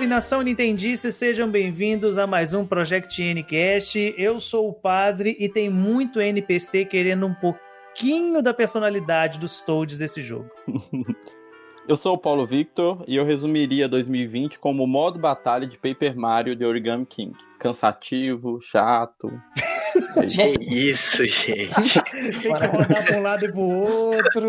salve, nação Nintendice, sejam bem-vindos a mais um Project Ncast. Eu sou o Padre e tem muito NPC querendo um pouquinho da personalidade dos Toads desse jogo. Eu sou o Paulo Victor e eu resumiria 2020 como o modo batalha de Paper Mario de Origami King. Cansativo, chato. Que isso, gente. Tem que rodar pra um lado e pro outro.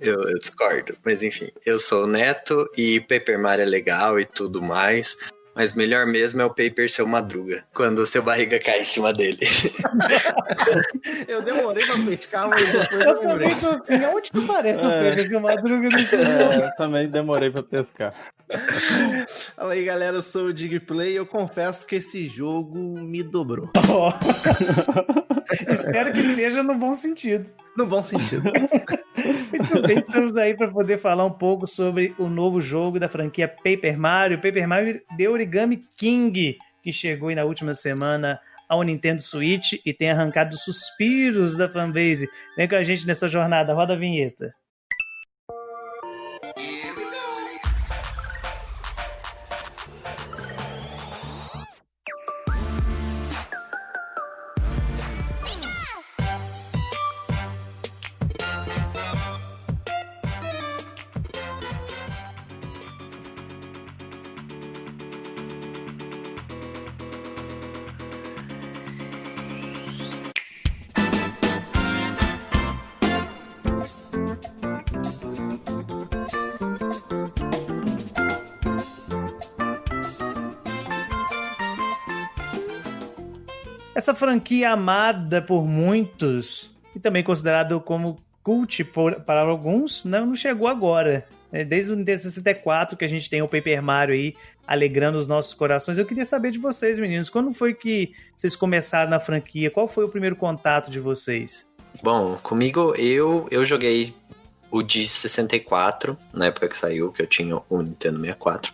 Eu discordo, mas enfim. Eu sou o Neto e Paper Mario é legal e tudo mais, mas melhor mesmo é o Paper Seu Madruga, quando o seu barriga cai em cima dele. Eu demorei pra pescar, mas depois Eu eu lembrei. também tô assim, onde que parece o Paper Seu Madruga nesse jogo? Eu também demorei pra pescar. Fala aí, galera, eu sou o Digplay e eu confesso que esse jogo me dobrou. Ó. Espero que seja no bom sentido. No bom sentido. Muito bem, estamos aí para poder falar um pouco sobre o novo jogo da franquia Paper Mario The Origami King, que chegou aí na última semana ao Nintendo Switch e tem arrancado suspiros da fanbase. Vem com a gente nessa jornada, roda a vinheta. Essa franquia amada por muitos e também considerado como cult para alguns, não chegou agora. Desde o Nintendo 64 que a gente tem o Paper Mario aí alegrando os nossos corações. Eu queria saber de vocês, meninos, quando foi que vocês começaram na franquia? Qual foi o primeiro contato de vocês? Bom, comigo eu joguei o de 64, na época que saiu, que eu tinha o Nintendo 64.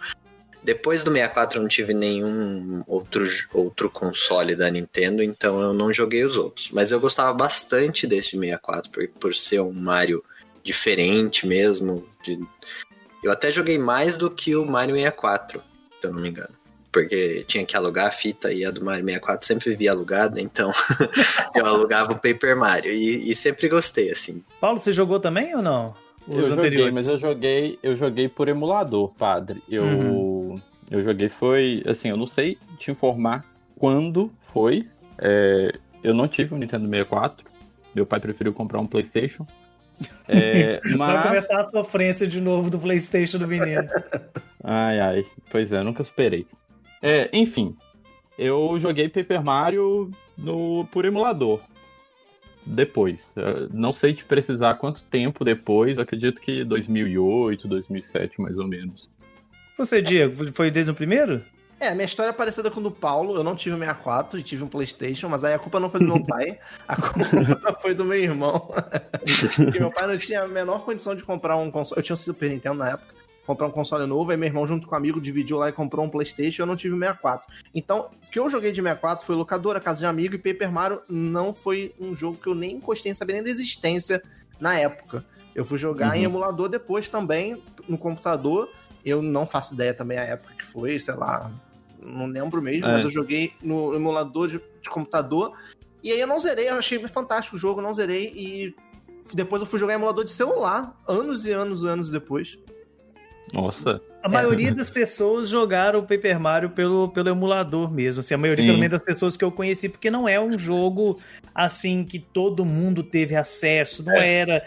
Depois do 64 eu não tive nenhum outro console da Nintendo, então eu não joguei os outros. Mas eu gostava bastante desse 64, por ser um Mario diferente mesmo. Eu até joguei mais do que o Mario 64, se eu não me engano. Porque tinha que alugar a fita e a do Mario 64 sempre vivia alugada, então eu alugava o Paper Mario e sempre gostei, assim. Paulo, você jogou também ou não? Eu joguei, mas eu joguei por emulador, padre. Eu joguei foi, assim, eu não sei te informar quando foi. Eu não tive um Nintendo 64. Meu pai preferiu comprar um PlayStation. Mas... Vai começar a sofrência de novo do PlayStation do menino. Ai, pois é, eu nunca superei. Enfim, eu joguei Paper Mario por emulador. Depois, não sei te precisar quanto tempo depois, acredito que 2008, 2007 mais ou menos. Você, Diego, foi desde o primeiro? Minha história é parecida com a do Paulo. Eu não tive um 64 e tive um PlayStation, mas aí a culpa não foi do meu pai, a culpa foi do meu irmão. Porque meu pai não tinha a menor condição de comprar um console. Eu tinha um Super Nintendo na época. Comprar um console novo, aí meu irmão junto com um amigo dividiu lá e comprou um PlayStation, eu não tive o 64. Então, o que eu joguei de 64 foi locadora, casa de amigo, e Paper Mario não foi um jogo que eu nem encostei em saber nem da existência na época. Eu fui jogar em emulador depois também, no computador. Eu não faço ideia também a época que foi, sei lá, não lembro mesmo, mas eu joguei no emulador de computador. E aí eu não zerei, eu achei fantástico o jogo, não zerei, e depois eu fui jogar em emulador de celular, anos e anos depois. Nossa. A maioria das pessoas jogaram o Paper Mario pelo emulador mesmo. Assim, a maioria, pelo menos, das pessoas que eu conheci, porque não é um jogo assim que todo mundo teve acesso. Não era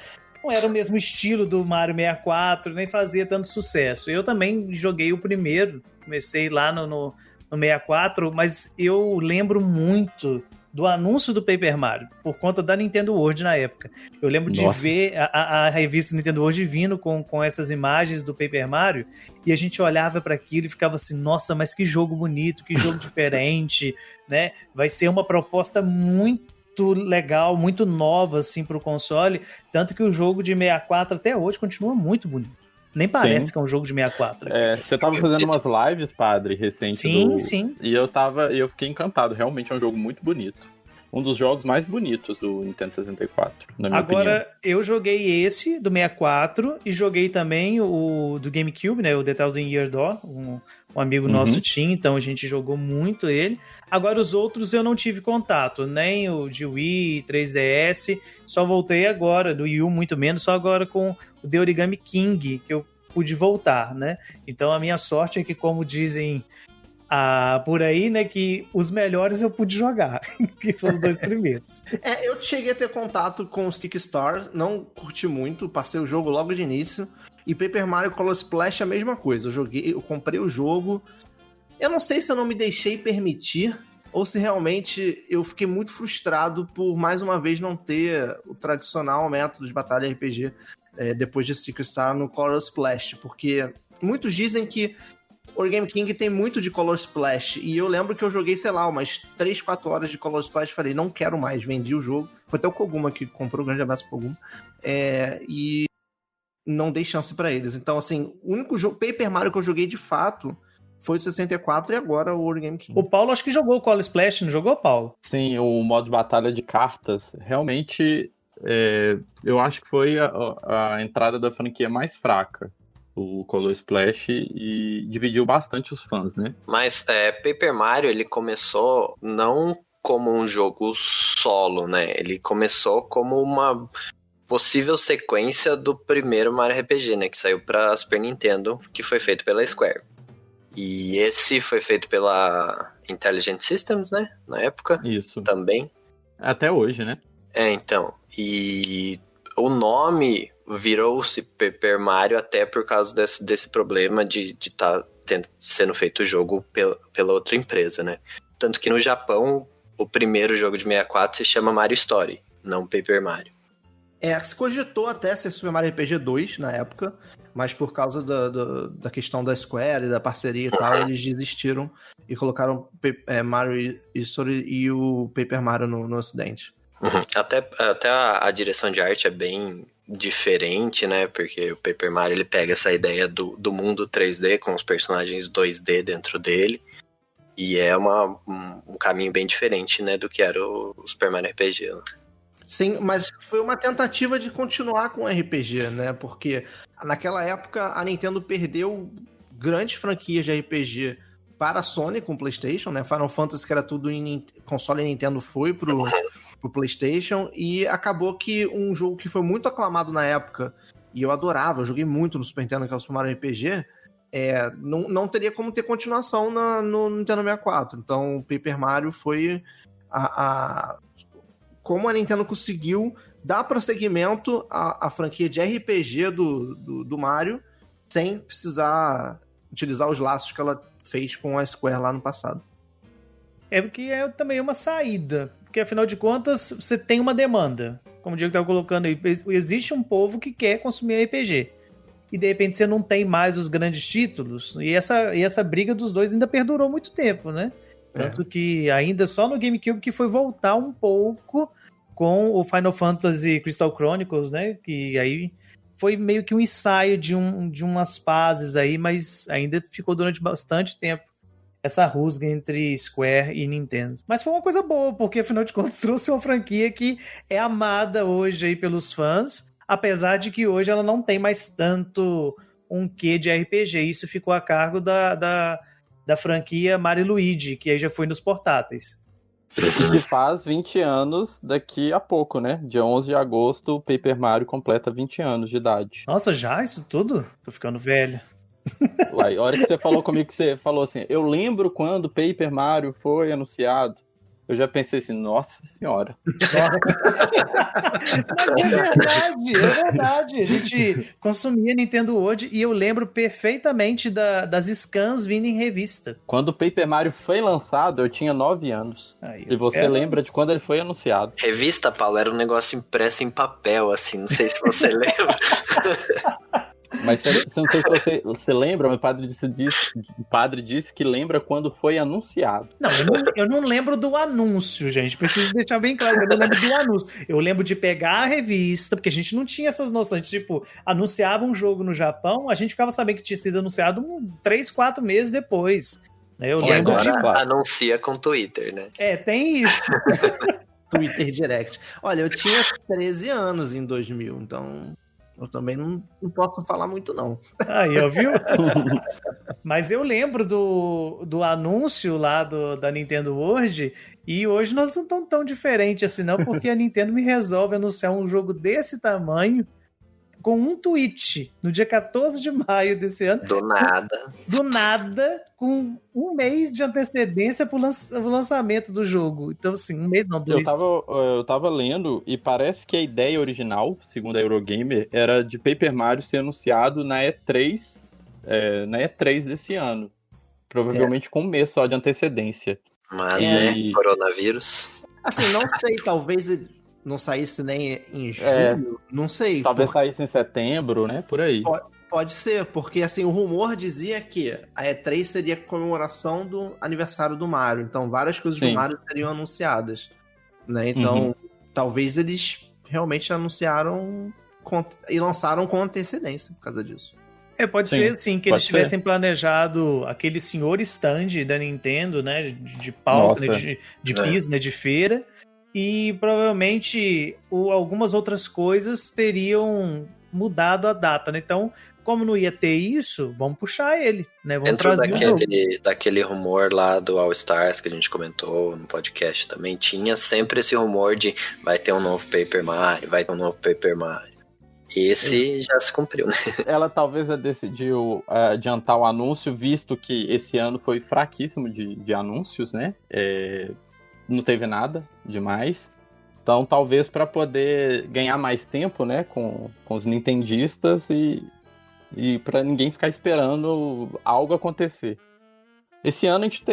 o mesmo estilo do Mario 64, nem fazia tanto sucesso. Eu também joguei o primeiro, comecei lá no 64, mas eu lembro muito do anúncio do Paper Mario, por conta da Nintendo World na época. Eu lembro de ver a revista Nintendo World vindo com essas imagens do Paper Mario, e a gente olhava para aquilo e ficava assim, nossa, mas que jogo bonito, que jogo diferente, né? Vai ser uma proposta muito legal, muito nova, assim, pro console, tanto que o jogo de 64 até hoje continua muito bonito. Nem parece que é um jogo de 64. Você tava fazendo umas lives, padre, recente. Sim. E eu fiquei encantado. Realmente é um jogo muito bonito. um dos jogos mais bonitos do Nintendo 64, na minha opinião. Agora, eu joguei esse do 64 e joguei também o do GameCube, né? O The Thousand Year Door, um amigo nosso tinha, então a gente jogou muito ele. Agora, os outros eu não tive contato, nem o de Wii, 3DS, só voltei agora, do Wii U muito menos, só agora com o The Origami King, que eu pude voltar, né? Então, a minha sorte é que, como dizem por aí, né, que os melhores eu pude jogar, que são os 2 primeiros. Eu cheguei a ter contato com o Stick Star, não curti muito, passei o jogo logo de início, e Paper Mario Color Splash é a mesma coisa, eu comprei o jogo, eu não sei se eu não me deixei permitir, ou se realmente eu fiquei muito frustrado por, mais uma vez, não ter o tradicional método de batalha RPG depois de Stick Star no Color Splash, porque muitos dizem que o Origami King tem muito de Color Splash, e eu lembro que eu joguei, sei lá, umas 3, 4 horas de Color Splash, falei, não quero mais, vendi o jogo. Foi até o Koguma que comprou, grande abraço pro Koguma. E não dei chance pra eles. Então, assim, o único jogo, Paper Mario que eu joguei de fato foi o 64 e agora o Origami King. O Paulo acho que jogou o Color Splash, não jogou, Paulo? Sim, o modo de batalha de cartas, realmente, eu acho que foi a entrada da franquia mais fraca, o Color Splash, e dividiu bastante os fãs, né? Mas Paper Mario, ele começou não como um jogo solo, né? Ele começou como uma possível sequência do primeiro Mario RPG, né? Que saiu pra Super Nintendo, que foi feito pela Square. E esse foi feito pela Intelligent Systems, né? Na época. Isso. Também. Até hoje, né? Então. E o nome virou-se Paper Mario até por causa desse problema de estar sendo feito o jogo pela outra empresa, né? Tanto que no Japão, o primeiro jogo de 64 se chama Mario Story, não Paper Mario. Se cogitou até ser Super Mario RPG 2 na época, mas por causa da questão da Square e da parceria e tal, eles desistiram e colocaram Mario Story e o Paper Mario no ocidente. Uhum. Até a direção de arte é bem diferente, né? Porque o Paper Mario ele pega essa ideia do mundo 3D com os personagens 2D dentro dele. E é um caminho bem diferente, né? Do que era o Super Mario RPG. Né? Sim, mas foi uma tentativa de continuar com o RPG, né? Porque naquela época a Nintendo perdeu grandes franquias de RPG para a Sony com o PlayStation, né? Final Fantasy, que era tudo em console Nintendo, foi pro PlayStation, e acabou que um jogo que foi muito aclamado na época, e eu adorava, eu joguei muito no Super Nintendo, que é o Super Mario RPG, não teria como ter continuação no Nintendo 64. Então, o Paper Mario foi como a Nintendo conseguiu dar prosseguimento à franquia de RPG do Mario, sem precisar utilizar os laços que ela fez com a Square lá no passado. Porque é também uma saída. Porque, afinal de contas, você tem uma demanda. Como o Diego estava colocando aí, existe um povo que quer consumir RPG. E, de repente, você não tem mais os grandes títulos. E essa briga dos dois ainda perdurou muito tempo, né? Tanto que ainda só no GameCube que foi voltar um pouco com o Final Fantasy Crystal Chronicles, né? Que aí foi meio que um ensaio de umas fases aí, mas ainda ficou durante bastante tempo essa rusga entre Square e Nintendo. Mas foi uma coisa boa, porque afinal de contas trouxe uma franquia que é amada hoje aí pelos fãs, apesar de que hoje ela não tem mais tanto um quê de RPG. Isso ficou a cargo da franquia Mario e Luigi, que aí já foi nos portáteis. Que faz 20 anos daqui a pouco, né? Dia 11 de agosto, o Paper Mario completa 20 anos de idade. Nossa, já isso tudo? Tô ficando velho. Uai, a hora que você falou comigo, que você falou assim, eu lembro quando o Paper Mario foi anunciado, eu já pensei assim, nossa senhora. Mas é verdade. A gente consumia Nintendo World e eu lembro perfeitamente das scans vindo em revista. Quando o Paper Mario foi lançado, eu tinha 9 anos. E você lembra de quando ele foi anunciado. Revista, Paulo, era um negócio impresso em papel, assim, não sei se você lembra. Mas não sei se você lembra, mas o padre disse que lembra quando foi anunciado. Não, eu não lembro do anúncio, gente. Preciso deixar bem claro, eu não lembro do anúncio. Eu lembro de pegar a revista, porque a gente não tinha essas noções. Tipo, anunciava um jogo no Japão, a gente ficava sabendo que tinha sido anunciado 3, 4 meses depois. Eu lembro agora anuncia com Twitter, né? Tem isso. Twitter Direct. Olha, eu tinha 13 anos em 2000, então eu também não posso falar muito, não. Aí, ó, viu? Mas eu lembro do anúncio lá da Nintendo World, e hoje nós não estamos tão diferente assim, não, porque a Nintendo me resolve anunciar um jogo desse tamanho com um tweet no dia 14 de maio desse ano. Do nada, com um mês de antecedência pro lançamento do jogo. Então, assim, um mês não, 2. Eu tava lendo e parece que a ideia original, segundo a Eurogamer, era de Paper Mario ser anunciado na E3, na E3 desse ano. Provavelmente com um mês só de antecedência. Mas, né, coronavírus. Assim, não sei, talvez não saísse nem em julho, não sei. Talvez saísse em setembro, né? Por aí. Pode ser, porque assim, o rumor dizia que a E3 seria comemoração do aniversário do Mario. Então, várias coisas do Mario seriam anunciadas. Né? Então, talvez eles realmente anunciaram e lançaram com antecedência por causa disso. Pode ser, sim, que eles tivessem planejado aquele senhor stand da Nintendo, né? De palco, né, de piso, né? De feira. E provavelmente algumas outras coisas teriam mudado a data, né? Então, como não ia ter isso, vamos puxar ele, né? Vamos dentro daquele rumor lá do All Stars que a gente comentou no podcast também, tinha sempre esse rumor de vai ter um novo Paper Mario, vai ter um novo Paper Mario. Esse já se cumpriu, né? Ela talvez decidiu adiantar o anúncio, visto que esse ano foi fraquíssimo de anúncios, né? Não teve nada demais. Então, talvez para poder ganhar mais tempo, né, com os nintendistas e para ninguém ficar esperando algo acontecer. Esse ano a gente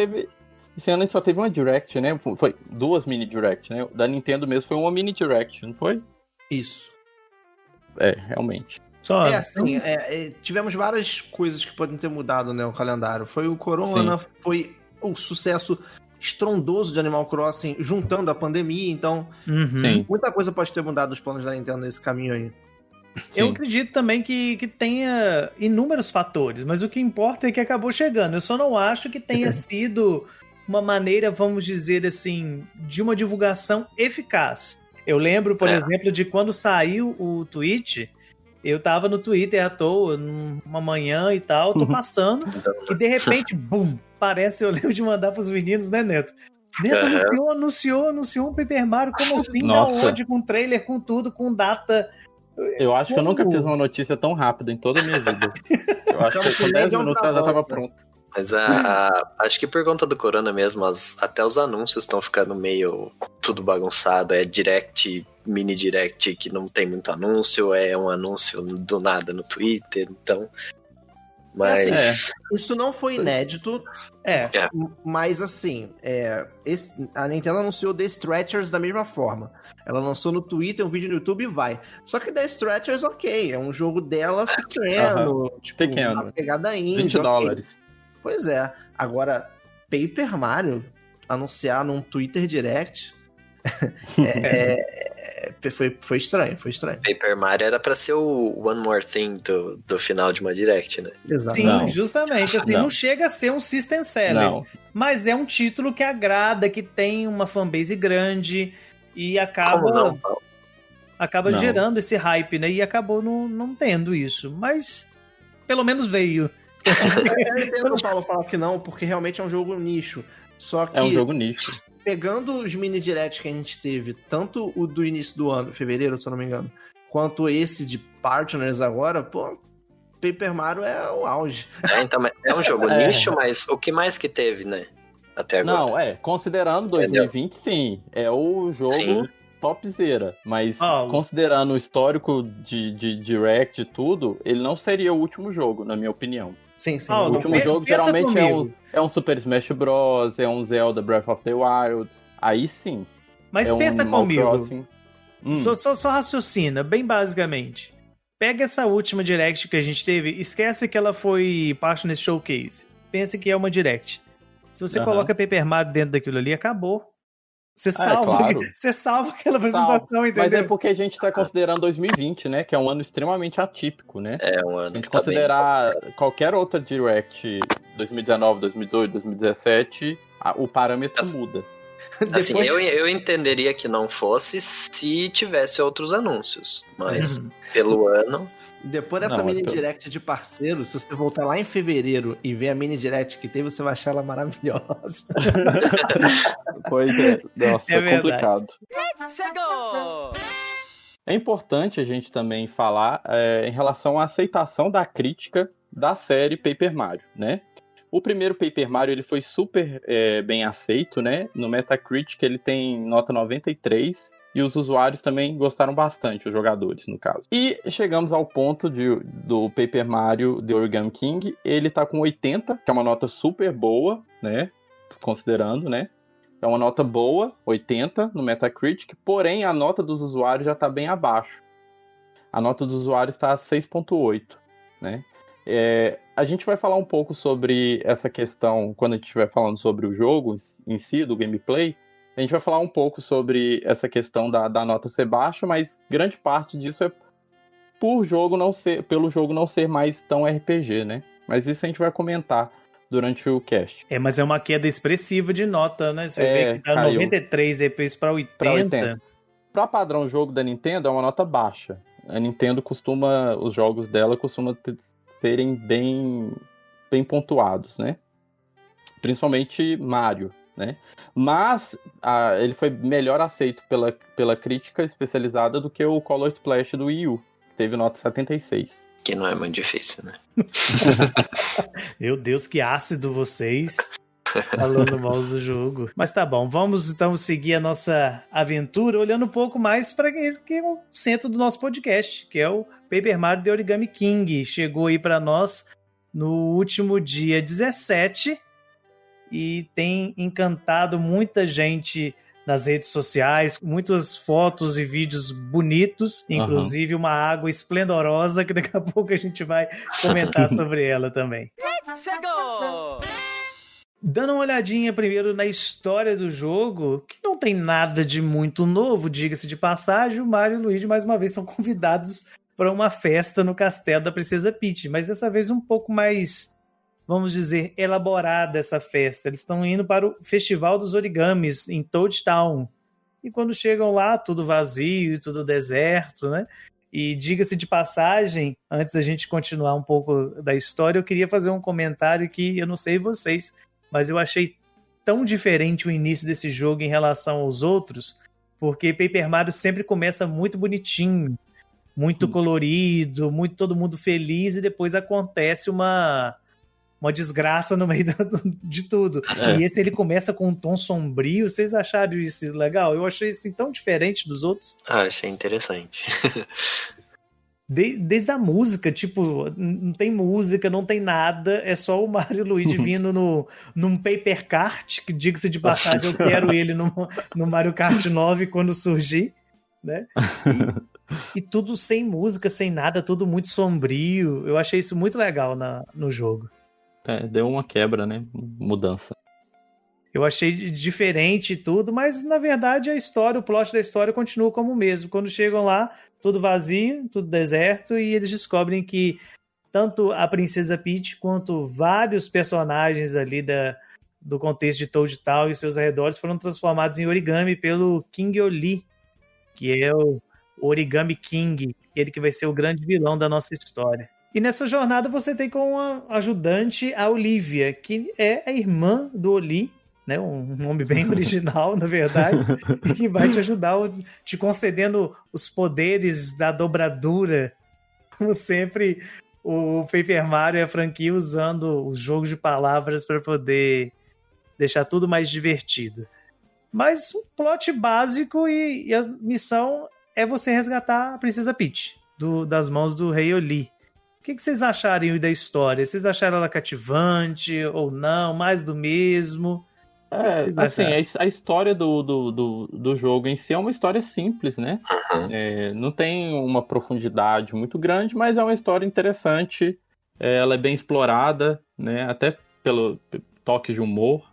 só teve uma Direct, né? Foi 2 mini Direct, né? Da Nintendo mesmo foi uma mini Direct, não foi? Isso. Realmente. Tivemos várias coisas que podem ter mudado, né, o calendário. Foi o Corona, foi o sucesso estrondoso de Animal Crossing, juntando a pandemia, então muita coisa pode ter mudado os planos da Nintendo nesse caminho aí. Eu acredito também que tenha inúmeros fatores, mas o que importa é que acabou chegando. Eu só não acho que tenha sido uma maneira, vamos dizer assim, de uma divulgação eficaz. Eu lembro, por exemplo, de quando saiu o tweet, eu tava no Twitter à toa, numa manhã e tal, tô passando, e de repente, bum, parece, eu lembro de mandar pros meninos, né, Neto? Neto anunciou um Paper Mario, como assim, da onde, com trailer, com tudo, com data. Eu acho que eu nunca fiz uma notícia tão rápida em toda a minha vida. Eu acho que com 10 minutos ela já tava pronta. Mas acho que por conta do Corona mesmo, até os anúncios estão ficando meio tudo bagunçado. É Direct, mini Direct que não tem muito anúncio, é um anúncio do nada no Twitter, então... Mas... isso não foi inédito, mas assim, a Nintendo anunciou The Stretchers da mesma forma. Ela lançou no Twitter um vídeo no YouTube e vai. Só que The Stretchers, é um jogo dela pequeno, uma pegada indie. $20. Pois é. Agora, Paper Mario anunciar num Twitter Direct foi estranho. Paper Mario era pra ser o One More Thing do final de uma Direct, né? Sim, justamente. Assim, não chega a ser um system seller, mas é um título que agrada, que tem uma fanbase grande e acaba gerando esse hype, né? E acabou não tendo isso, mas pelo menos veio. Eu entendo o Paulo falar que não, porque realmente é um jogo nicho. Só que é um jogo nicho. Pegando os mini directs que a gente teve, tanto o do início do ano, fevereiro, se eu não me engano, quanto esse de Partners agora, Paper Mario é o auge. Então, é um jogo nicho, mas o que mais que teve, né? Até agora. Não, considerando 2020, sim, é o jogo topzera, mas considerando o histórico de Direct e tudo, ele não seria o último jogo, na minha opinião. Sim. O último jogo geralmente é um Super Smash Bros, é um Zelda Breath of the Wild, aí sim. Mas pensa comigo, só raciocina, bem basicamente. Pega essa última Direct que a gente teve, esquece que ela foi parte nesse showcase. Pensa que é uma Direct. Se você coloca Paper Mario dentro daquilo ali, acabou. Você salva aquela apresentação, entendeu? Mas é porque a gente tá considerando 2020, né? Que é um ano extremamente atípico, né? É um ano. Se a gente considerar qualquer outra Direct, 2019, 2018, 2017, o parâmetro muda. Assim, eu entenderia que não fosse se tivesse outros anúncios, mas pelo ano... Depois dessa mini direct de parceiros, se você voltar lá em fevereiro e ver a mini direct que tem, você vai achar ela maravilhosa. Pois é, nossa, É complicado. É importante a gente também falar em relação à aceitação da crítica da série Paper Mario, né? O primeiro Paper Mario ele foi super bem aceito, né? No Metacritic ele tem nota 93 e os usuários também gostaram bastante, os jogadores, no caso. E chegamos ao ponto do Paper Mario The Origami King, ele tá com 80, que é uma nota super boa, né? Considerando, né? É uma nota boa, 80 no Metacritic, porém a nota dos usuários já está bem abaixo. A nota dos usuários está a 6.8, né? A gente vai falar um pouco sobre essa questão quando a gente estiver falando sobre o jogo em si, do gameplay. A gente vai falar um pouco sobre essa questão da nota ser baixa, mas grande parte disso é pelo jogo não ser mais tão RPG, né? Mas isso a gente vai comentar durante o cast. Mas é uma queda expressiva de nota, né? Você vê que tá caiu. 93 depois para 80. Para padrão jogo da Nintendo é uma nota baixa. A Nintendo os jogos dela costumam serem bem pontuados, né? Principalmente Mario, né? Mas ele foi melhor aceito pela crítica especializada do que o Color Splash do Wii U, que teve nota 76. Que não é muito difícil, né? Meu Deus, que ácido vocês falando mal do jogo. Mas tá bom, vamos então seguir a nossa aventura olhando um pouco mais para que é o centro do nosso podcast, que é o Paper Mario The Origami King. Chegou aí para nós no último dia 17 e tem encantado muita gente nas redes sociais, muitas fotos e vídeos bonitos, inclusive uma água esplendorosa que daqui a pouco a gente vai comentar sobre ela também. Dando uma olhadinha primeiro na história do jogo, que não tem nada de muito novo, diga-se de passagem, o Mario e o Luigi mais uma vez são convidados para uma festa no castelo da Princesa Peach, mas dessa vez um pouco mais, vamos dizer, elaborada essa festa. Eles estão indo para o Festival dos Origamis em Toad Town. E quando chegam lá, tudo vazio, tudo deserto, né? E diga-se de passagem, antes da gente continuar um pouco da história, eu queria fazer um comentário que eu não sei vocês, mas eu achei tão diferente o início desse jogo em relação aos outros, porque Paper Mario sempre começa muito bonitinho, muito colorido, muito todo mundo feliz, e depois acontece uma desgraça no meio de tudo. E esse ele começa com um tom sombrio. Vocês acharam isso legal? Eu achei assim tão diferente dos outros. Achei interessante. Desde a música, tipo, não tem música, não tem nada, é só o Mario e o Luigi vindo num Paper Kart, que diga-se de passagem, eu quero ele no Mario Kart 9 quando surgir, né? E tudo sem música, sem nada, tudo muito sombrio. Eu achei isso muito legal no jogo. Deu uma quebra, né? Mudança. Eu achei diferente e tudo, mas na verdade o plot da história continua como o mesmo. Quando chegam lá, tudo vazio, tudo deserto, e eles descobrem que tanto a Princesa Peach quanto vários personagens ali do contexto de Toad Town e seus arredores foram transformados em origami pelo King Oli, que é o Origami King, ele que vai ser o grande vilão da nossa história. E nessa jornada você tem como ajudante a Olivia, que é a irmã do Oli, né? Um nome bem original, na verdade, e que vai te ajudar, te concedendo os poderes da dobradura, como sempre o Paper Mario e a franquia usando os jogos de palavras para poder deixar tudo mais divertido. Mas o plot básico e a missão é você resgatar a Princesa Peach das mãos do Rei Oli. O que vocês acharam da história? Vocês acharam ela cativante ou não? Mais do mesmo? Assim, a história do jogo em si é uma história simples, né? Não tem uma profundidade muito grande, mas é uma história interessante. Ela é bem explorada, né? Até pelo toque de humor.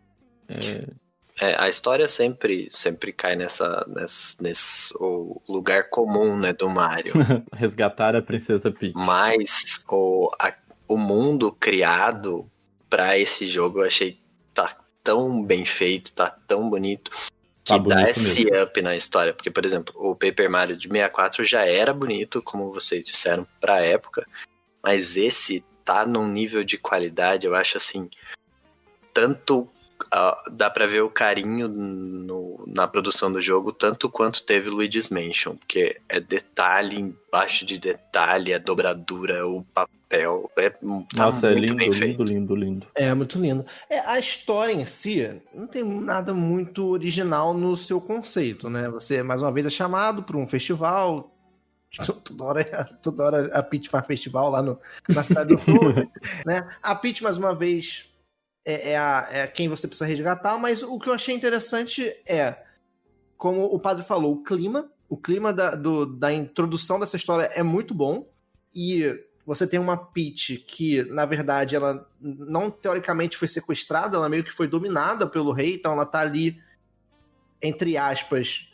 A história sempre cai nesse lugar comum, né, do Mario. Resgatar a Princesa Peach. Mas o mundo criado pra esse jogo eu achei tá tão bem feito, tá tão bonito. que bonito dá esse mesmo. up na história. Porque, por exemplo, o Paper Mario de 64 já era bonito, como vocês disseram, pra época. Mas esse tá num nível de qualidade, eu acho assim, tanto dá pra ver o carinho na produção do jogo, tanto quanto teve Luigi's Mansion, porque é detalhe embaixo de detalhe, é dobradura, é o papel, tá Nossa, é muito lindo, bem lindo, feito. lindo, lindo. É muito lindo. A história em si não tem nada muito original no seu conceito, né? Você, mais uma vez, é chamado para um festival. Toda hora a Peach faz festival lá na cidade do Toad, né? A Peach, mais uma vez, é quem você precisa resgatar, mas o que eu achei interessante é, como o padre falou, o clima da introdução dessa história é muito bom, e você tem uma Peach que, na verdade, ela não teoricamente foi sequestrada, ela meio que foi dominada pelo rei, então ela tá ali, entre aspas,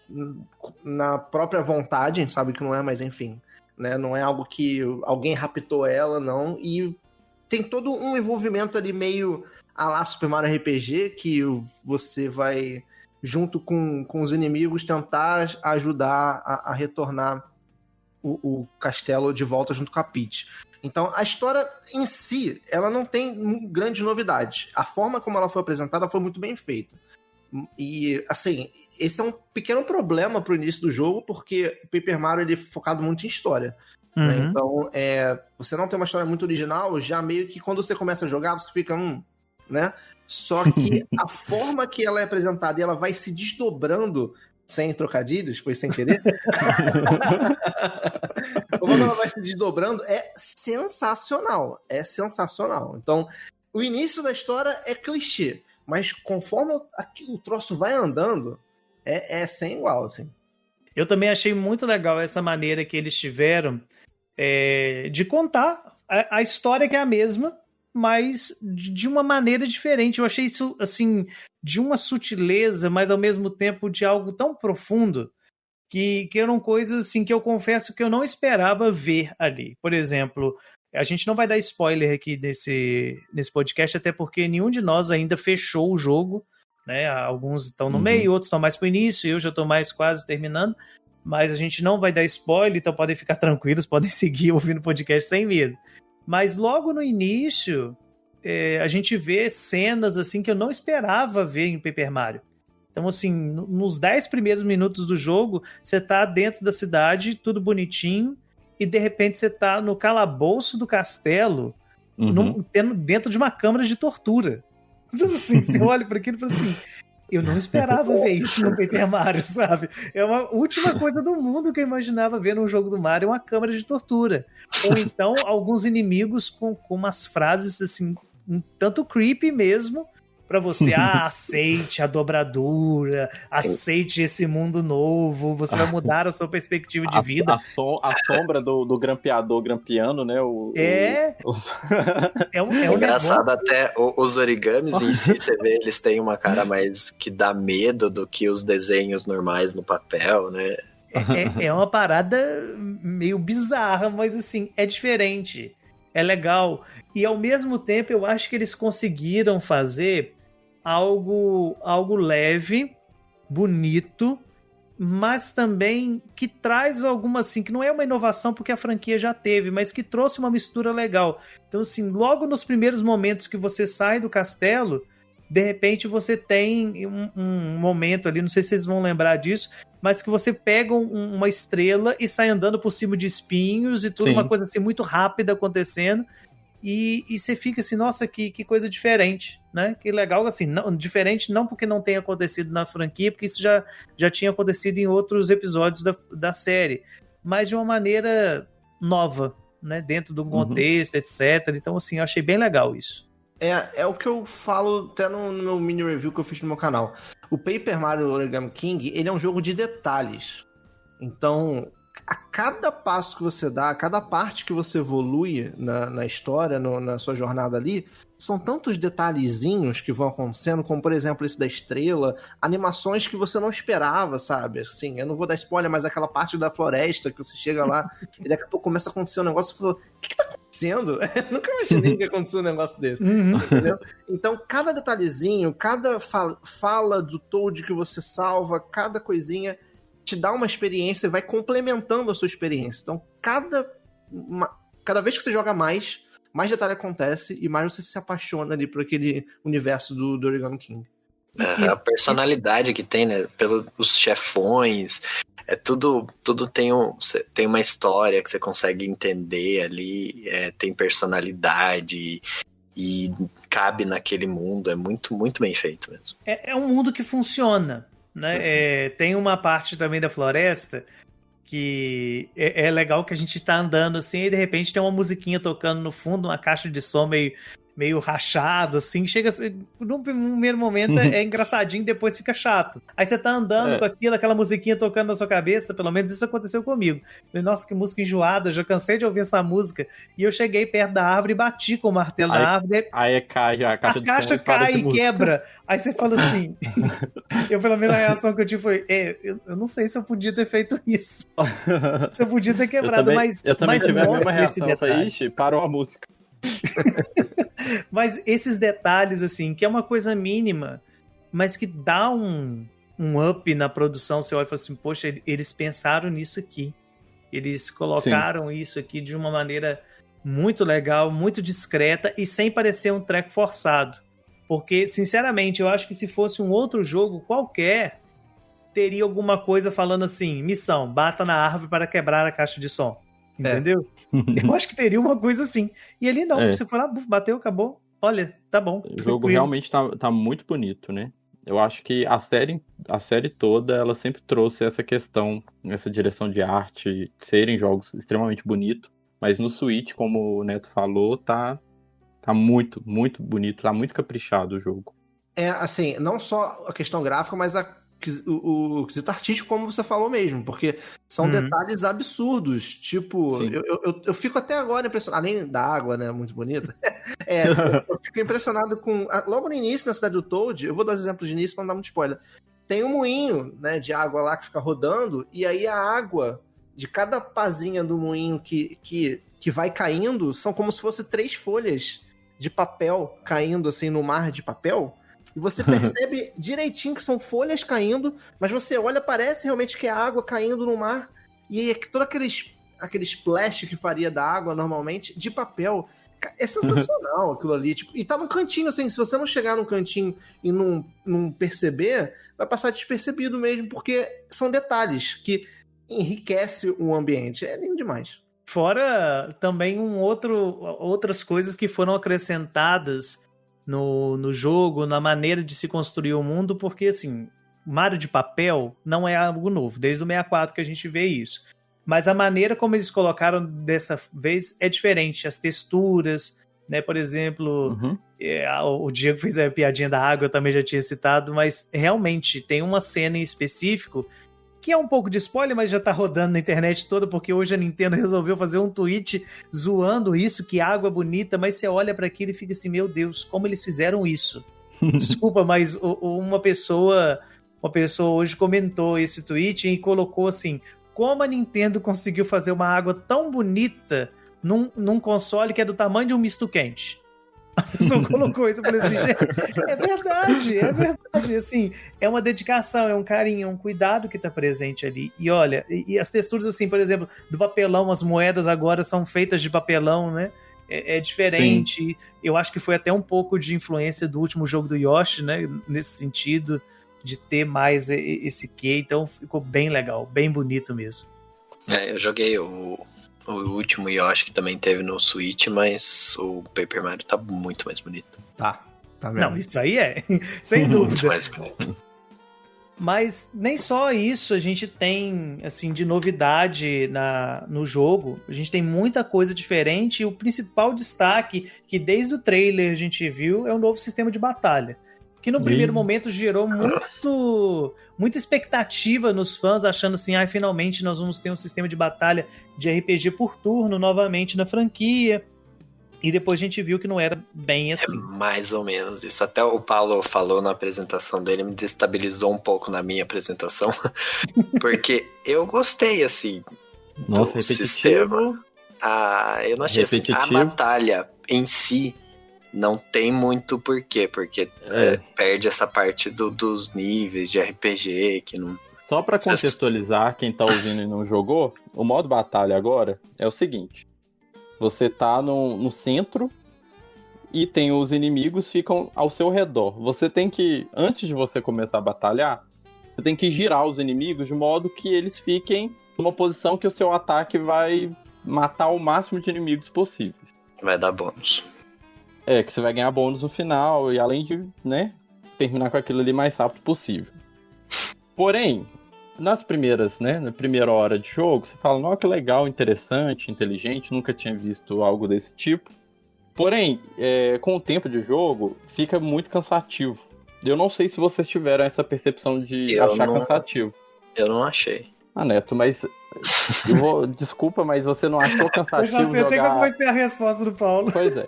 na própria vontade, a gente sabe que não é, mas enfim, né? Não é algo que alguém raptou ela, não, e tem todo um envolvimento ali meio à la Super Mario RPG, que você vai, junto com os inimigos, tentar ajudar a retornar o castelo de volta junto com a Peach. Então, a história em si, ela não tem grandes novidades. A forma como ela foi apresentada foi muito bem feita. E, assim, esse é um pequeno problema pro início do jogo, porque o Paper Mario ele é focado muito em história. Né? Então, você não tem uma história muito original, já meio que quando você começa a jogar, você fica, né? Só que a forma que ela é apresentada e ela vai se desdobrando, sem trocadilhos, foi sem querer. Como ela vai se desdobrando, é sensacional. É sensacional. Então, o início da história é clichê, mas conforme o troço vai andando, é sem igual, assim. Eu também achei muito legal essa maneira que eles tiveram de contar a história, que é a mesma, mas de uma maneira diferente. Eu achei isso, assim, de uma sutileza, mas ao mesmo tempo de algo tão profundo, que eram coisas assim que eu confesso que eu não esperava ver ali. Por exemplo, a gente não vai dar spoiler aqui nesse podcast, até porque nenhum de nós ainda fechou o jogo, né? Alguns estão no meio, outros estão mais pro início, eu já estou mais quase terminando, mas a gente não vai dar spoiler, então podem ficar tranquilos, podem seguir ouvindo o podcast sem medo. Mas logo no início, a gente vê cenas assim que eu não esperava ver em Paper Mario. Então, assim, nos 10 primeiros minutos do jogo, você tá dentro da cidade, tudo bonitinho, e de repente você tá no calabouço do castelo, dentro de uma câmara de tortura. Então, assim, você olha para aquilo e fala assim, eu não esperava ver isso no Paper Mario, sabe? É uma última coisa do mundo que eu imaginava ver num jogo do Mario, uma câmara de tortura. Ou então, alguns inimigos com umas frases, assim, um tanto creepy mesmo, pra você, aceite a dobradura, aceite esse mundo novo, você vai mudar a sua perspectiva de vida. A sombra do grampeador grampeando, né? É um engraçado negócio... até os origamis em si, você vê, eles têm uma cara mais que dá medo do que os desenhos normais no papel, né? É uma parada meio bizarra, mas assim, é diferente, é legal. E ao mesmo tempo eu acho que eles conseguiram fazer algo leve, bonito, mas também que traz alguma, assim, que não é uma inovação porque a franquia já teve, mas que trouxe uma mistura legal. Então, assim, logo nos primeiros momentos que você sai do castelo, de repente você tem um momento ali, não sei se vocês vão lembrar disso, mas que você pega uma estrela e sai andando por cima de espinhos e tudo, uma coisa assim muito rápida acontecendo. E você fica assim, nossa, que coisa diferente, né? Que legal, assim, não, diferente não porque não tenha acontecido na franquia, porque isso já tinha acontecido em outros episódios da série, mas de uma maneira nova, né? Dentro de um contexto, etc. Então, assim, eu achei bem legal isso. É o que eu falo até no meu mini review que eu fiz no meu canal. O Paper Mario Origami King, ele é um jogo de detalhes. Então, a cada passo que você dá, a cada parte que você evolui na história, na sua jornada ali, são tantos detalhezinhos que vão acontecendo, como por exemplo esse da estrela, animações que você não esperava, sabe? Assim, eu não vou dar spoiler, mas aquela parte da floresta que você chega lá e daqui a pouco começa a acontecer um negócio e você fala, o que tá acontecendo? Eu nunca imaginei que ia acontecer um negócio desse. Entendeu? Então, cada detalhezinho, cada fala do Toad que você salva, cada coisinha te dá uma experiência e vai complementando a sua experiência. Então, cada vez que você joga mais detalhe acontece e mais você se apaixona ali por aquele universo do Origami King. A personalidade que tem, né? Os chefões, tudo tem uma história que você consegue entender ali, tem personalidade e cabe naquele mundo, é muito, muito bem feito mesmo. É um mundo que funciona, né? Tem uma parte também da floresta que é legal que a gente tá andando assim e de repente tem uma musiquinha tocando no fundo, uma caixa de som meio rachado, assim, chega num primeiro momento é engraçadinho, depois fica chato. Aí você tá andando com aquela musiquinha tocando na sua cabeça, pelo menos isso aconteceu comigo. Falei, nossa, que música enjoada, já cansei de ouvir essa música. E eu cheguei perto da árvore e bati com o martelo na árvore. Aí cai a caixa de som cai e quebra. Aí você fala assim... eu, pelo menos, a reação que eu tive foi, eu não sei se eu podia ter feito isso. Se eu podia ter quebrado, eu também tive a mesma reação. Eu falei, ixi, parou a música. Mas esses detalhes, assim, que é uma coisa mínima, mas que dá um up na produção, você olha e fala assim, poxa, eles pensaram nisso aqui. Eles colocaram isso aqui de uma maneira muito legal, muito discreta e sem parecer um treco forçado. Porque, sinceramente, eu acho que se fosse um outro jogo qualquer, teria alguma coisa falando assim, missão, bata na árvore para quebrar a caixa de som. Entendeu? Eu acho que teria uma coisa assim. E ele não, você foi lá, bateu, acabou. Olha, tá bom. O jogo realmente tá muito bonito, né? Eu acho que a série toda, ela sempre trouxe essa questão, essa direção de arte, serem jogos extremamente bonitos. Mas no Switch, como o Neto falou, tá muito, muito bonito, tá muito caprichado o jogo. Assim, não só a questão gráfica, mas o quesito artístico, como você falou mesmo, porque são detalhes absurdos, tipo, eu fico até agora impressionado, além da água, né, muito bonita, eu fico impressionado com, logo no início, na cidade do Toad, eu vou dar os exemplos de início pra não dar muito spoiler, tem um moinho, né, de água lá que fica rodando, e aí a água de cada pazinha do moinho que vai caindo, são como se fosse 3 folhas de papel caindo, assim, no mar de papel. E você percebe direitinho que são folhas caindo, mas você olha, parece realmente que é água caindo no mar, e todo aquele splash que faria da água normalmente, de papel. É sensacional aquilo ali. Tipo, e tá num cantinho, assim, se você não chegar num cantinho e não perceber, vai passar despercebido mesmo, porque são detalhes que enriquecem o ambiente. É lindo demais. Fora também outras coisas que foram acrescentadas no jogo, na maneira de se construir o mundo, porque, assim, Mario de papel não é algo novo, desde o 64 que a gente vê isso. Mas a maneira como eles colocaram dessa vez é diferente, as texturas, né, por exemplo, o Diego fez a piadinha da água, eu também já tinha citado, mas realmente tem uma cena em específico que é um pouco de spoiler, mas já tá rodando na internet toda, porque hoje a Nintendo resolveu fazer um tweet zoando isso, que água bonita, mas você olha para aquilo e fica assim, meu Deus, como eles fizeram isso? Desculpa, mas uma pessoa hoje comentou esse tweet e colocou assim, como a Nintendo conseguiu fazer uma água tão bonita num console que é do tamanho de um misto quente? A pessoa colocou isso, eu falei assim, gente, é verdade, assim, é uma dedicação, é um carinho, é um cuidado que tá presente ali, e olha, e as texturas assim, por exemplo, do papelão, as moedas agora são feitas de papelão, né, é diferente. Sim. Eu acho que foi até um pouco de influência do último jogo do Yoshi, né, nesse sentido, de ter mais esse quê, então ficou bem legal, bem bonito mesmo. Eu joguei o último Yoshi que também teve no Switch, mas o Paper Mario tá muito mais bonito. Tá mesmo. Não, isso aí sem dúvida. Muito mais bonito. Mas nem só isso a gente tem, assim, de novidade no jogo. A gente tem muita coisa diferente e o principal destaque, que desde o trailer a gente viu, é o novo sistema de batalha. que no primeiro momento gerou muita expectativa nos fãs, achando assim, finalmente nós vamos ter um sistema de batalha de RPG por turno novamente na franquia. E depois a gente viu que não era bem assim. Mais ou menos isso. Até o Paulo falou na apresentação dele, me destabilizou um pouco na minha apresentação, porque eu gostei, assim, Nossa, do repetitivo. sistema. Eu não achei assim, a batalha em si não tem muito porquê, porque perde essa parte dos níveis de RPG, que não... Só pra contextualizar quem tá ouvindo e não jogou, o modo batalha agora é o seguinte: você tá no centro e tem os inimigos ficam ao seu redor. Você tem que, antes de você começar a batalhar, você tem que girar os inimigos de modo que eles fiquem numa posição que o seu ataque vai matar o máximo de inimigos possíveis. Vai dar bônus. Que você vai ganhar bônus no final, e além de, né, terminar com aquilo ali mais rápido possível. Porém, na primeira hora de jogo, você fala, nossa, que legal, interessante, inteligente, nunca tinha visto algo desse tipo. Porém, com o tempo de jogo, fica muito cansativo. Eu não sei se vocês tiveram essa percepção de achar cansativo. Eu não achei. Neto, mas... desculpa, mas você não achou cansativo eu já sei até qual vai ser a resposta do Paulo. Pois é.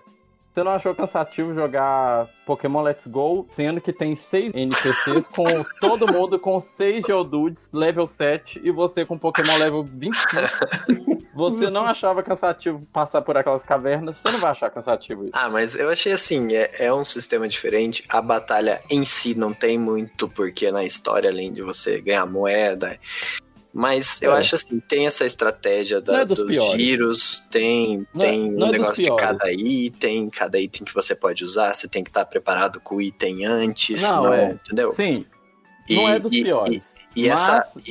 Você não achou cansativo jogar Pokémon Let's Go, sendo que tem 6 NPCs com todo mundo com 6 Geodudes, level 7, e você com Pokémon level 25? Você não achava cansativo passar por aquelas cavernas? Você não vai achar cansativo isso. Mas eu achei assim, é um sistema diferente. A batalha em si não tem muito porquê na história, além de você ganhar moeda. Mas eu acho assim, tem essa estratégia dos giros, tem um negócio de cada item que você pode usar, você tem que estar preparado com o item antes, entendeu? Sim, não é dos piores. E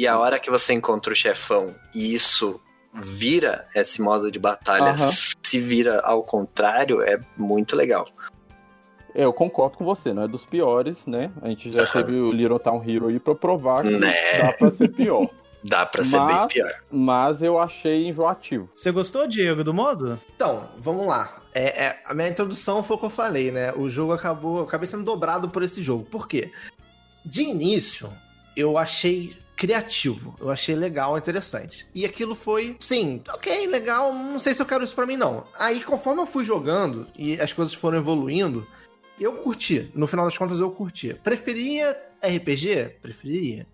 a hora que você encontra o chefão e isso vira esse modo de batalha, se vira ao contrário, é muito legal. Eu concordo com você, não é dos piores, né? A gente já teve o Little Town Hero aí pra provar que dá pra ser pior. Dá pra ser bem pior. Mas eu achei enjoativo. Você gostou, Diego, do modo? Então, vamos lá. A minha introdução foi o que eu falei, né? O jogo eu acabei sendo dobrado por esse jogo. Por quê? De início, eu achei criativo. Eu achei legal, interessante. E aquilo foi, sim, ok, legal, não sei se eu quero isso pra mim, não. Aí, conforme eu fui jogando e as coisas foram evoluindo, eu curti. No final das contas, eu curti. Preferia RPG? Preferia.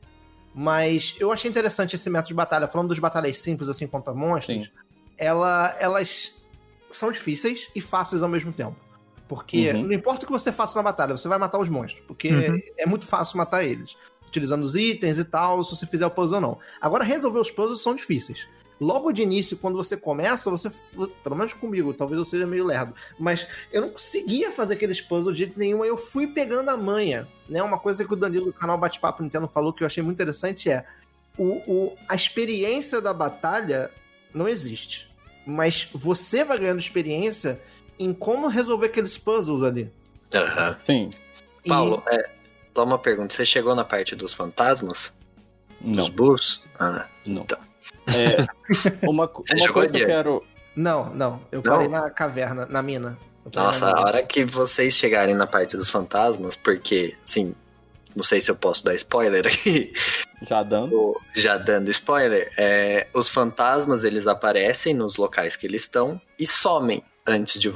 Mas eu achei interessante esse método de batalha. Falando dos batalhas simples, assim, contra monstros, elas são difíceis e fáceis ao mesmo tempo. Porque não importa o que você faça na batalha, você vai matar os monstros. Porque é muito fácil matar eles. Utilizando os itens e tal, se você fizer o puzzle ou não. Agora, resolver os puzzles são difíceis. Logo de início, quando você começa, pelo menos comigo, talvez eu seja meio lerdo, mas eu não conseguia fazer aqueles puzzles de jeito nenhum, aí eu fui pegando a manha, né? Uma coisa que o Danilo do canal Bate-Papo Nintendo falou que eu achei muito interessante a experiência da batalha não existe, mas você vai ganhando experiência em como resolver aqueles puzzles ali. Sim. Paulo, só uma pergunta, você chegou na parte dos fantasmas? Não. Dos boss? Não. Então. Uma coisa que eu quero... Não. Eu parei na caverna, na mina. Nossa, a hora que vocês chegarem na parte dos fantasmas, porque, assim, não sei se eu posso dar spoiler aqui. Já dando spoiler, os fantasmas, eles aparecem nos locais que eles estão e somem antes de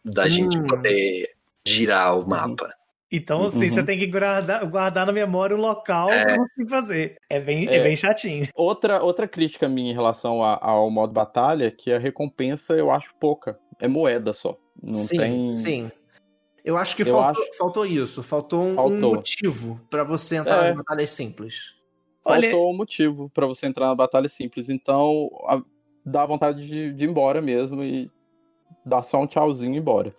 da gente poder girar o mapa. Então, assim, você tem que guardar na memória o local pra você fazer. É bem chatinho. Outra crítica minha em relação ao modo batalha é que a recompensa eu acho pouca. É moeda só. Não tem... Sim. Eu acho que faltou isso. Faltou um motivo pra você entrar nas batalhas simples. Faltou um motivo pra você entrar na batalha simples. Então, dá vontade de ir embora mesmo e dar só um tchauzinho e ir embora.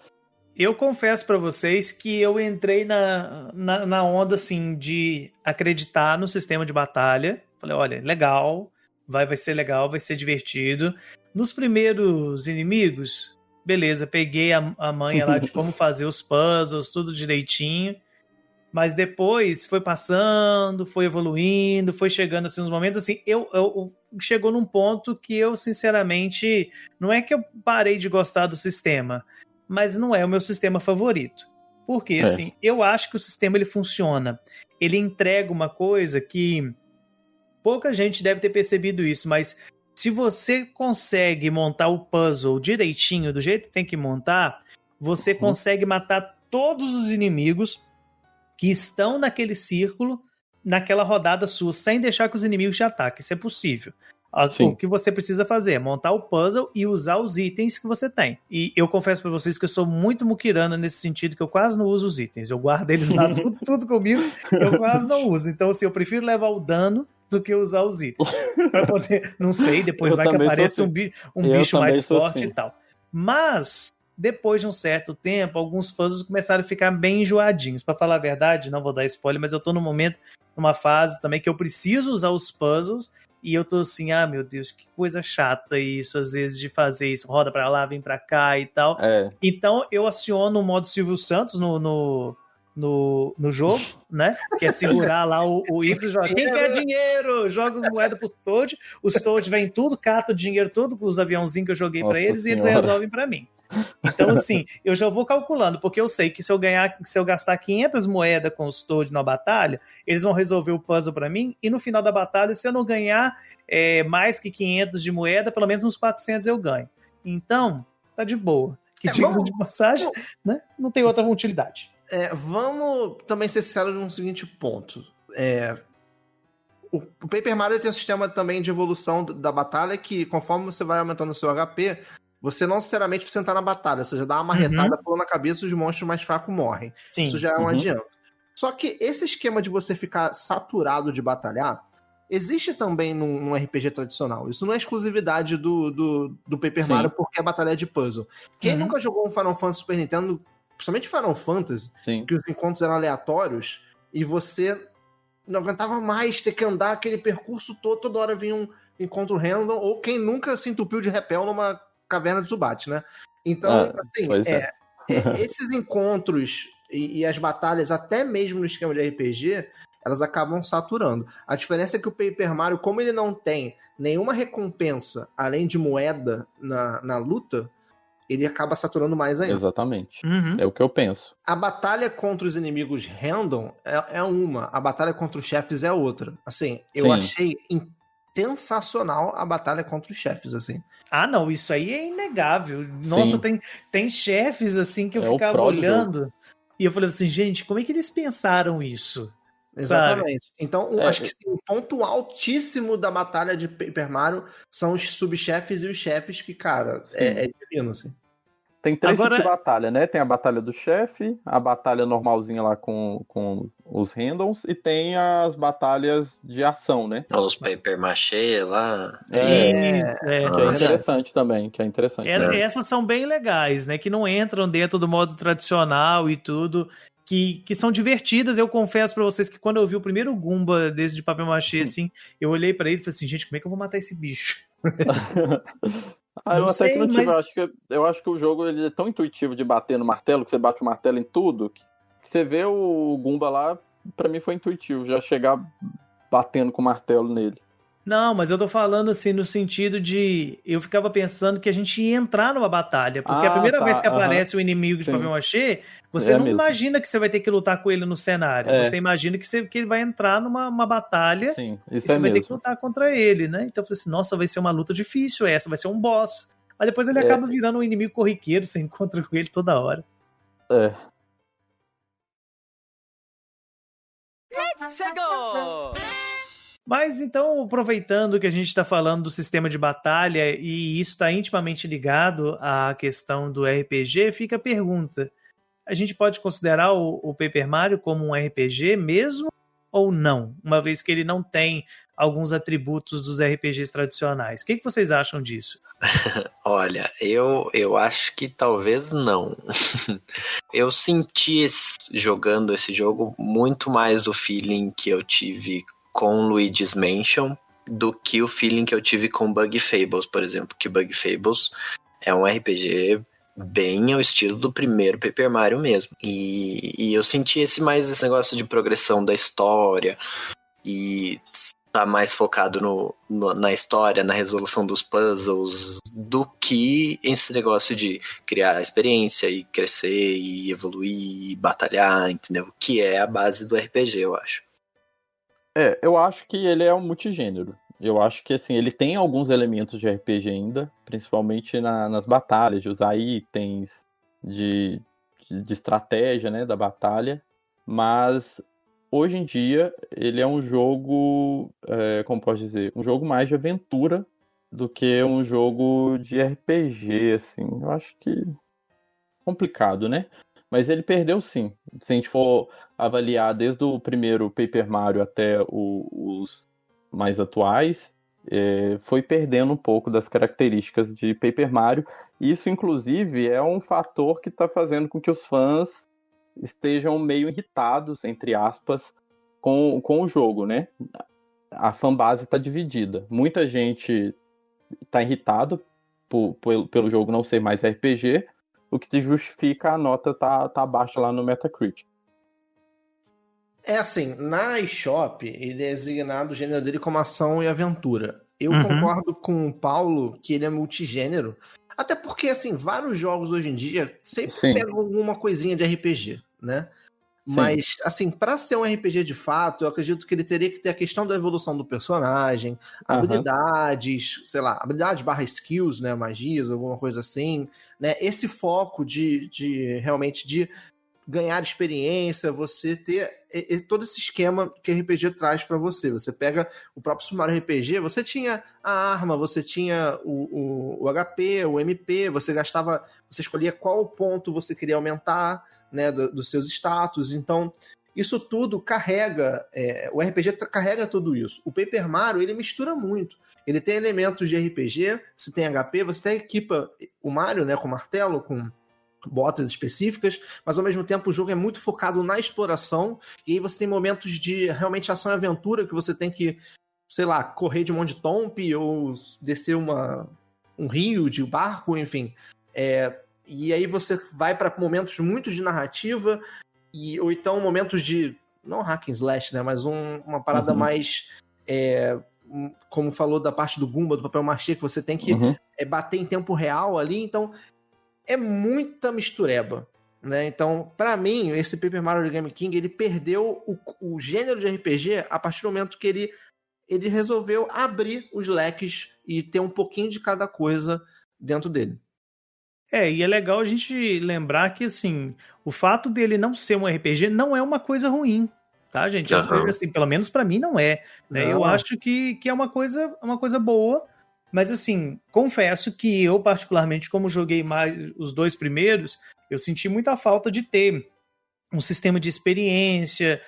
Eu confesso pra vocês que eu entrei na onda, assim, de acreditar no sistema de batalha. Falei, olha, legal, vai ser legal, vai ser divertido. Nos primeiros inimigos, beleza, peguei a manha lá de como fazer os puzzles, tudo direitinho. Mas depois foi passando, foi evoluindo, foi chegando, assim, uns momentos, assim, chegou num ponto que eu, sinceramente, não é que eu parei de gostar do sistema, mas não é o meu sistema favorito. Porque, assim, eu acho que o sistema ele funciona. Ele entrega uma coisa que pouca gente deve ter percebido isso, mas se você consegue montar o puzzle direitinho, do jeito que tem que montar, você consegue matar todos os inimigos que estão naquele círculo, naquela rodada sua, sem deixar que os inimigos te ataquem. Isso é possível. O que você precisa fazer é montar o puzzle e usar os itens que você tem. E eu confesso pra vocês que eu sou muito muquirana nesse sentido, que eu quase não uso os itens. Eu guardo eles lá tudo comigo, eu quase não uso. Então, assim, eu prefiro levar o dano do que usar os itens. Pra poder, não sei, depois vai que aparece um bicho mais forte e tal. Mas, depois de um certo tempo, alguns puzzles começaram a ficar bem enjoadinhos. Pra falar a verdade, não vou dar spoiler, mas eu tô numa fase também que eu preciso usar os puzzles. E eu tô assim, meu Deus, que coisa chata isso, às vezes, de fazer isso. Roda pra lá, vem pra cá e tal. Então, eu aciono o modo Silvio Santos no jogo, né? Que é segurar lá o Y e jogar. Quem quer dinheiro? Joga moeda pros Toad. Os Toad vêm tudo, cata o dinheiro todo com os aviãozinhos que eu joguei pra eles e eles resolvem pra mim. Então, assim, eu já vou calculando, porque eu sei que se eu gastar 500 moedas com os Toad na batalha, eles vão resolver o puzzle pra mim, e no final da batalha, se eu não ganhar mais que 500 de moeda, pelo menos uns 400 eu ganho. Então, tá de boa. Que diga de passagem, né? Não tem outra utilidade. Vamos também ser sinceros num seguinte ponto. O Paper Mario tem um sistema também de evolução da batalha que, conforme você vai aumentando o seu HP, você não necessariamente precisa entrar na batalha. Você já dá uma marretada, pula na cabeça e os monstros mais fracos morrem. Sim. Isso já é um adianto. Só que esse esquema de você ficar saturado de batalhar existe também num RPG tradicional. Isso não é exclusividade do Paper Mario, porque a batalha é de puzzle. Quem nunca jogou um Final Fantasy Super Nintendo, principalmente Final Fantasy, que os encontros eram aleatórios, e você não aguentava mais ter que andar aquele percurso todo, toda hora vinha um encontro random, ou quem nunca se entupiu de repel numa caverna de Zubat, né? Então, esses encontros e as batalhas, até mesmo no esquema de RPG, elas acabam saturando. A diferença é que o Paper Mario, como ele não tem nenhuma recompensa além de moeda na luta, ele acaba saturando mais ainda. Exatamente. É o que eu penso. A batalha contra os inimigos random é uma, a batalha contra os chefes é outra. Assim, eu achei sensacional a batalha contra os chefes, assim. Não, isso aí é inegável. Nossa, tem chefes, assim, que eu ficava olhando e eu falei assim, gente, como é que eles pensaram isso? Exatamente. Sabe? Então, acho que o ponto altíssimo da batalha de Paper Mario são os subchefes e os chefes que, cara, é divino, assim. Tem 3 tipos de batalha, né? Tem a batalha do chefe, a batalha normalzinha lá com os randoms, e tem as batalhas de ação, né? Os Paper Maché lá. Que é interessante também, Essas são bem legais, né? Que não entram dentro do modo tradicional e tudo. Que são divertidas. Eu confesso pra vocês que quando eu vi o primeiro Goomba desse de papel machê, assim, eu olhei pra ele e falei assim, gente, como é que eu vou matar esse bicho? Eu acho que o jogo ele é tão intuitivo de bater no martelo, que você bate o martelo em tudo, que você vê o Goomba lá, pra mim foi intuitivo, já chegar batendo com o martelo nele. Não, mas eu tô falando assim no sentido de... Eu ficava pensando que a gente ia entrar numa batalha, porque a primeira vez que aparece o inimigo de papel machê, você não imagina que você vai ter que lutar com ele no cenário. Você imagina que ele vai entrar numa batalha e você vai ter que lutar contra ele, né? Então eu falei assim, nossa, vai ser uma luta difícil essa, vai ser um boss. Mas depois ele acaba virando um inimigo corriqueiro, você encontra com ele toda hora. Let's go! Mas então, aproveitando que a gente está falando do sistema de batalha e isso está intimamente ligado à questão do RPG, fica a pergunta. A gente pode considerar o Paper Mario como um RPG mesmo ou não? Uma vez que ele não tem alguns atributos dos RPGs tradicionais. O que vocês acham disso? Olha, eu acho que talvez não. Eu senti jogando esse jogo muito mais o feeling que eu tive com Luigi's Mansion do que o feeling que eu tive com Bug Fables, por exemplo, que Bug Fables é um RPG bem ao estilo do primeiro Paper Mario mesmo, e eu senti esse negócio de progressão da história, e tá mais focado na história, na resolução dos puzzles, do que esse negócio de criar experiência e crescer e evoluir e batalhar, entendeu? Que é a base do RPG, eu acho. Eu acho que ele é um multigênero. Eu acho que, assim, ele tem alguns elementos de RPG ainda, principalmente nas batalhas, de usar itens, de estratégia, né, da batalha, mas hoje em dia ele é um jogo, como posso dizer, um jogo mais de aventura do que um jogo de RPG, assim. Eu acho que complicado, né? Mas ele perdeu sim. Se a gente for avaliar desde o primeiro Paper Mario até os mais atuais, foi perdendo um pouco das características de Paper Mario. Isso, inclusive, é um fator que está fazendo com que os fãs estejam meio irritados, entre aspas, com o jogo, né? A fanbase está dividida. Muita gente está irritado pelo jogo não ser mais RPG, o que justifica a nota tá baixa lá no Metacritic. É assim, na eShop, ele é designado o gênero dele como ação e aventura. Eu concordo com o Paulo que ele é multigênero, até porque, assim, vários jogos hoje em dia sempre pegam alguma coisinha de RPG, né? Sim. Mas, assim, para ser um RPG de fato, eu acredito que ele teria que ter a questão da evolução do personagem, habilidades, sei lá, habilidades barra skills, né, magias, alguma coisa assim, né? Esse foco de realmente de ganhar experiência, você ter todo esse esquema que o RPG traz para você. Você pega o próprio Super Mario RPG, você tinha a arma, você tinha o HP, o MP, você escolhia qual ponto você queria aumentar, né, dos seus status. Então, isso tudo carrega, o RPG carrega tudo isso. O Paper Mario, ele mistura muito. Ele tem elementos de RPG, você tem HP, você até equipa o Mario, né, com martelo, com botas específicas, mas ao mesmo tempo o jogo é muito focado na exploração, e aí você tem momentos de realmente ação e aventura que você tem que, sei lá, correr de um monte de tompe ou descer um rio de barco, enfim. E aí você vai para momentos muito de narrativa, ou então momentos de, não hack and slash, né, mas uma parada mais, como falou da parte do Goomba, do papel machê, que você tem que bater em tempo real ali, então é muita mistureba, né? Então, pra mim, esse Paper Mario Origami King, ele perdeu o gênero de RPG a partir do momento que ele resolveu abrir os leques e ter um pouquinho de cada coisa dentro dele. E é legal a gente lembrar que, assim, o fato dele não ser um RPG não é uma coisa ruim, tá, gente? Assim, pelo menos pra mim não é. Né? Eu acho que é uma coisa boa. Mas, assim, confesso que eu, particularmente, como joguei mais os dois primeiros, eu senti muita falta de ter um sistema de experiência,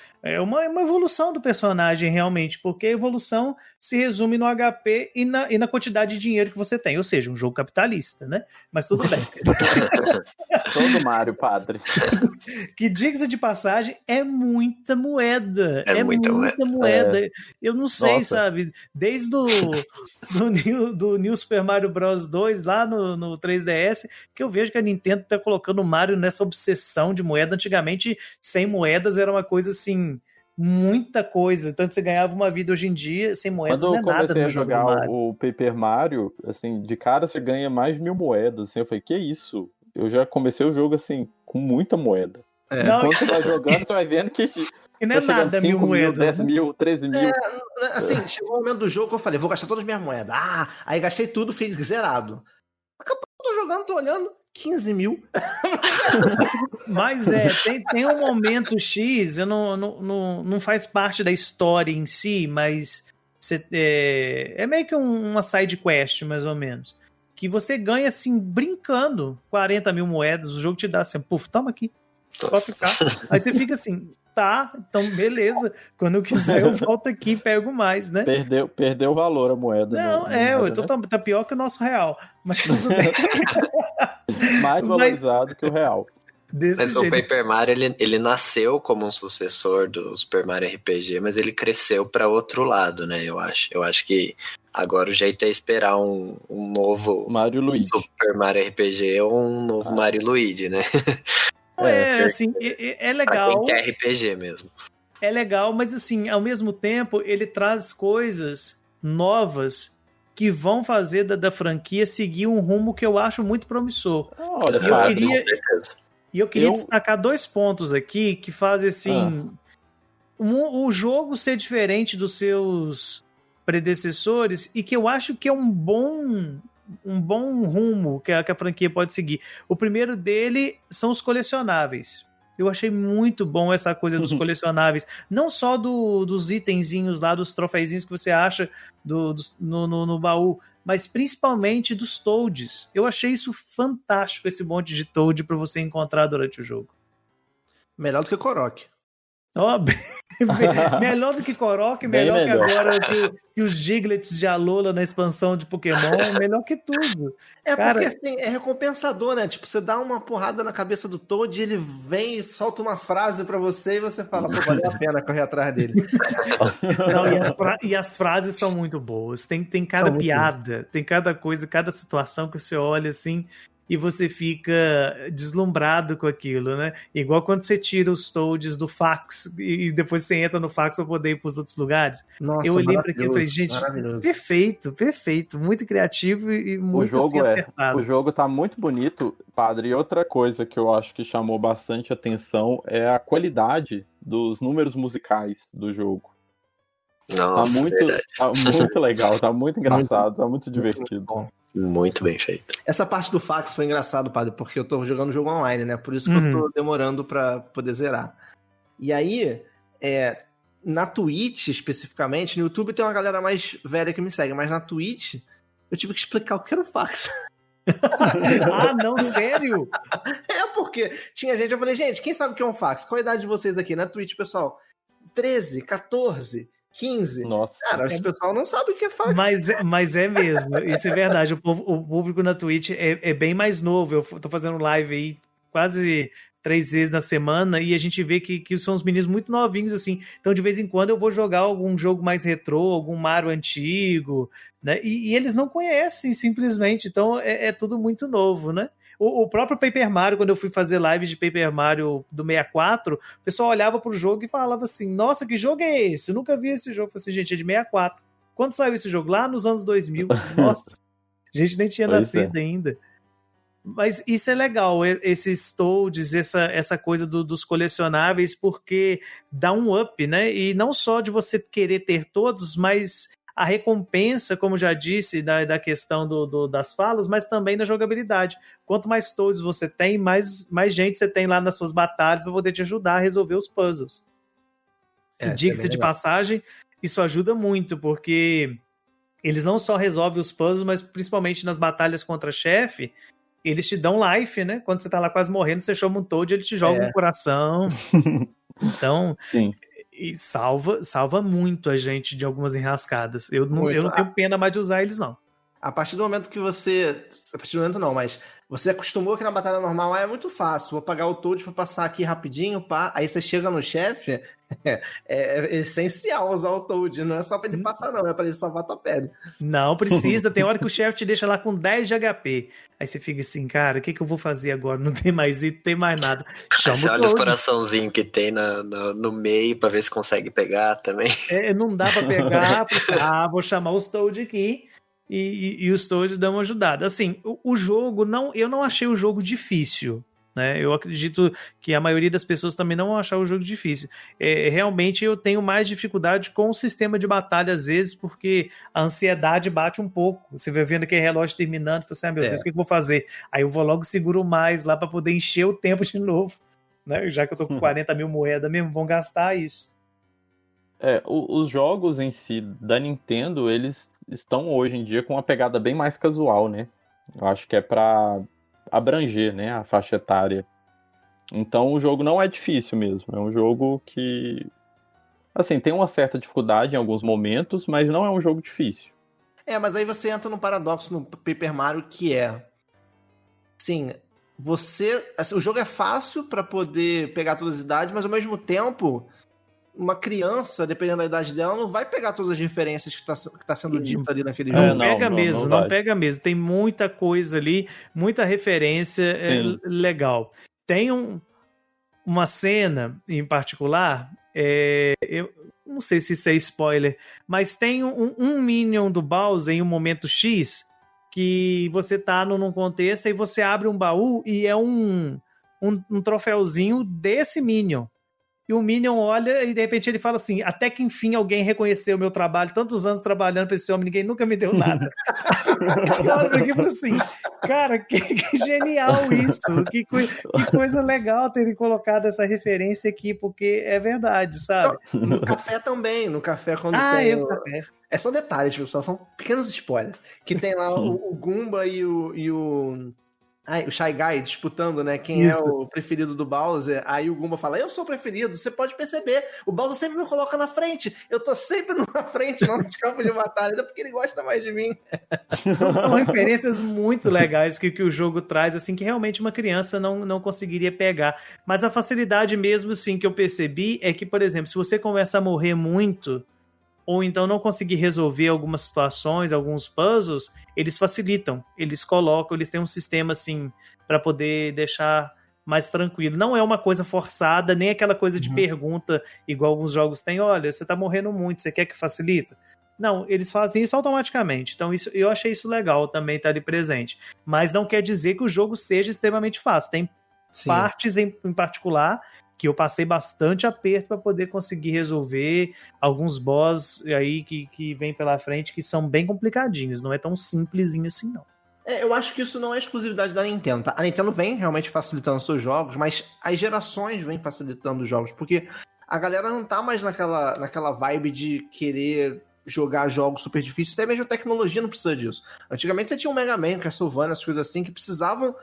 uma evolução do personagem, realmente, porque a evolução se resume no HP e na quantidade de dinheiro que você tem, ou seja, um jogo capitalista, né? Mas tudo bem. Todo Mario, padre. Que, diga-se de passagem, é muita moeda. É muita moeda. Eu não sei, sabe? Desde do New Super Mario Bros. 2 lá no 3DS, que eu vejo que a Nintendo tá colocando o Mario nessa obsessão de moeda. Antigamente, 100 moedas era uma coisa assim, muita coisa. Tanto você ganhava uma vida. Hoje em dia, 100 moedas não é nada. Quando eu comecei a jogar o Paper Mario, assim, de cara você ganha mais de 1.000 moedas. Assim, eu falei, que isso? Eu já comecei o jogo assim, com muita moeda. Quando você vai jogando, você vai vendo que não é nada, 5 mil moedas, 10 mil, 13 mil. Assim, chegou o momento do jogo que eu falei, vou gastar todas as minhas moedas. Aí gastei tudo, fiz zerado. Acabou, tô jogando, tô olhando, 15 mil. Mas tem um momento X, não faz parte da história em si, mas é meio que uma side quest, mais ou menos. Que você ganha, assim, brincando 40 mil moedas, o jogo te dá assim, puf, toma aqui, pode ficar. Aí você fica assim, tá, então beleza, quando eu quiser eu volto aqui e pego mais, né? Perdeu o valor a moeda. Não, tá pior que o nosso real, mas tudo bem. Mais valorizado que o real. Mas o Paper Mario, ele nasceu como um sucessor do Super Mario RPG, mas ele cresceu para outro lado, né, eu acho. Eu acho que agora o jeito é esperar um novo Mario Luigi. Super Mario RPG ou um novo Mario Luigi, né? Assim, é legal. Pra quem quer RPG mesmo. é legal, mas assim, ao mesmo tempo, ele traz coisas novas que vão fazer da franquia seguir um rumo que eu acho muito promissor. Olha, E eu queria destacar 2 pontos aqui que fazem assim, o jogo ser diferente dos seus predecessores e que eu acho que é um bom rumo que a franquia pode seguir. O primeiro dele são os colecionáveis. Eu achei muito bom essa coisa dos colecionáveis. Não só dos itenzinhos lá, dos troféuzinhos que você acha no baú, mas principalmente dos Toads. Eu achei isso fantástico, esse monte de Toad pra você encontrar durante o jogo. Melhor do que Korok. Ó, melhor do que Korok, melhor que agora que os Giglets de Alola na expansão de Pokémon, melhor que tudo. Cara, porque assim, é recompensador, né? Tipo, você dá uma porrada na cabeça do Toad e ele vem e solta uma frase pra você e você fala, pô, valeu a pena correr atrás dele. Não, e as frases são muito boas. Tem cada piada, tem cada coisa, cada situação que você olha assim e você fica deslumbrado com aquilo, né? Igual quando você tira os Toads do fax e depois você entra no fax para poder ir para os outros lugares. Nossa, eu olhei para aquilo e falei, gente, perfeito, muito criativo e muito acertado. O jogo tá muito bonito, padre. E outra coisa que eu acho que chamou bastante atenção é a qualidade dos números musicais do jogo. Nossa, tá muito legal, tá muito engraçado, tá muito divertido. Muito bem feito. Essa parte do fax foi engraçado, padre, porque eu tô jogando o jogo online, né? Por isso que eu tô demorando pra poder zerar. E aí, na Twitch, especificamente, no YouTube tem uma galera mais velha que me segue, mas na Twitch eu tive que explicar o que era o fax. Ah, não, sério? Porque tinha gente, eu falei, gente, quem sabe o que é um fax? Qual a idade de vocês aqui na Twitch, pessoal? 13, 14... 15. Nossa. Cara, esse pessoal não sabe o que é fax. Mas é mesmo, isso é verdade. O público na Twitch é bem mais novo. Eu tô fazendo live aí quase 3 vezes na semana e a gente vê que são uns meninos muito novinhos, assim. Então, de vez em quando, eu vou jogar algum jogo mais retrô, algum Mario antigo, né? E eles não conhecem, simplesmente. Então, é tudo muito novo, né? O próprio Paper Mario, quando eu fui fazer lives de Paper Mario do 64, o pessoal olhava pro jogo e falava assim, nossa, que jogo é esse? Eu nunca vi esse jogo. Eu falei assim, gente, é de 64. Quando saiu esse jogo? Lá nos anos 2000. Nossa, a gente nem tinha nascido ainda. Mas isso é legal, esses Toads, essa coisa dos colecionáveis, porque dá um up, né? E não só de você querer ter todos, mas a recompensa, como já disse, da questão das falas, mas também da jogabilidade. Quanto mais Toads você tem, mais gente você tem lá nas suas batalhas para poder te ajudar a resolver os puzzles. Diga-se de passagem, isso ajuda muito, porque eles não só resolvem os puzzles, mas principalmente nas batalhas contra chefe, eles te dão life, né? Quando você tá lá quase morrendo, você chama um Toad, ele te joga um coração. Então... Sim. E salva muito a gente de algumas enrascadas. Eu não tenho pena mais de usar eles, não. A partir do momento que você... A partir do momento não, mas você acostumou que na batalha normal é muito fácil. Vou pagar o Toad pra passar aqui rapidinho, pá. Aí você chega no chefe, é essencial usar o Toad. Não é só pra ele passar, não. É pra ele salvar tua pele. Não precisa. Tem hora que o chefe te deixa lá com 10 de HP. Aí você fica assim, cara, o que eu vou fazer agora? Não tem mais item, não tem mais nada. Chama você olha os coraçãozinhos que tem no meio pra ver se consegue pegar também. Não dá pra pegar. Vou chamar os Toad aqui. E os Toads dão uma ajudada. Assim, o jogo, eu não achei o jogo difícil, né? Eu acredito que a maioria das pessoas também não vão achar o jogo difícil. Realmente eu tenho mais dificuldade com o sistema de batalha, às vezes, porque a ansiedade bate um pouco. Você vai vendo aquele relógio terminando e fala assim, meu Deus, o que eu vou fazer? Aí eu vou logo seguro mais lá para poder encher o tempo de novo, né? Já que eu tô com 40 mil moedas mesmo, vão gastar isso. Os jogos em si da Nintendo, eles estão hoje em dia com uma pegada bem mais casual, né? Eu acho que é pra abranger, né, a faixa etária. Então o jogo não é difícil mesmo. É um jogo que, assim, tem uma certa dificuldade em alguns momentos, mas não é um jogo difícil. Mas aí você entra num paradoxo no Paper Mario que sim, o jogo é fácil pra poder pegar todas as idades, mas ao mesmo tempo uma criança, dependendo da idade dela, não vai pegar todas as referências que tá sendo dita ali naquele jogo. Não pega mesmo. Tem muita coisa ali, muita referência legal. Tem uma cena em particular, eu não sei se isso é spoiler, mas tem um Minion do Bowser em um momento X que você tá num contexto e você abre um baú e é um troféuzinho desse Minion. E o Minion olha e de repente ele fala assim, até que enfim alguém reconheceu o meu trabalho, tantos anos trabalhando pra esse homem, ninguém nunca me deu nada. Você olha pra aqui e fala assim, cara, que genial isso, que coisa legal terem colocado essa referência aqui, porque é verdade, sabe? No café também, no café quando tem... café. São detalhes, pessoal, são pequenos spoilers. Que tem lá o Goomba e o Shy Guy disputando, né? Quem é o preferido do Bowser. Aí o Goomba fala, eu sou o preferido, você pode perceber. O Bowser sempre me coloca na frente. Eu tô sempre na frente, não nos campos de batalha, ainda porque ele gosta mais de mim. São referências muito legais que o jogo traz, assim, que realmente uma criança não conseguiria pegar. Mas a facilidade mesmo, assim, que eu percebi é que, por exemplo, se você começa a morrer muito, ou então não conseguir resolver algumas situações, alguns puzzles, eles facilitam, eles têm um sistema assim para poder deixar mais tranquilo. Não é uma coisa forçada, nem aquela coisa de pergunta, igual alguns jogos têm, olha, você tá morrendo muito, você quer que facilita? Não, eles fazem isso automaticamente. Então eu achei isso legal também estar ali presente. Mas não quer dizer que o jogo seja extremamente fácil. Tem partes em particular que eu passei bastante aperto para poder conseguir resolver alguns boss aí que vem pela frente que são bem complicadinhos, não é tão simplesinho assim não. Eu acho que isso não é exclusividade da Nintendo, tá? A Nintendo vem realmente facilitando seus jogos, mas as gerações vêm facilitando os jogos, porque a galera não tá mais naquela vibe de querer jogar jogos super difíceis, até mesmo a tecnologia não precisa disso. Antigamente você tinha um Mega Man, Castlevania, essas coisas assim, que precisavam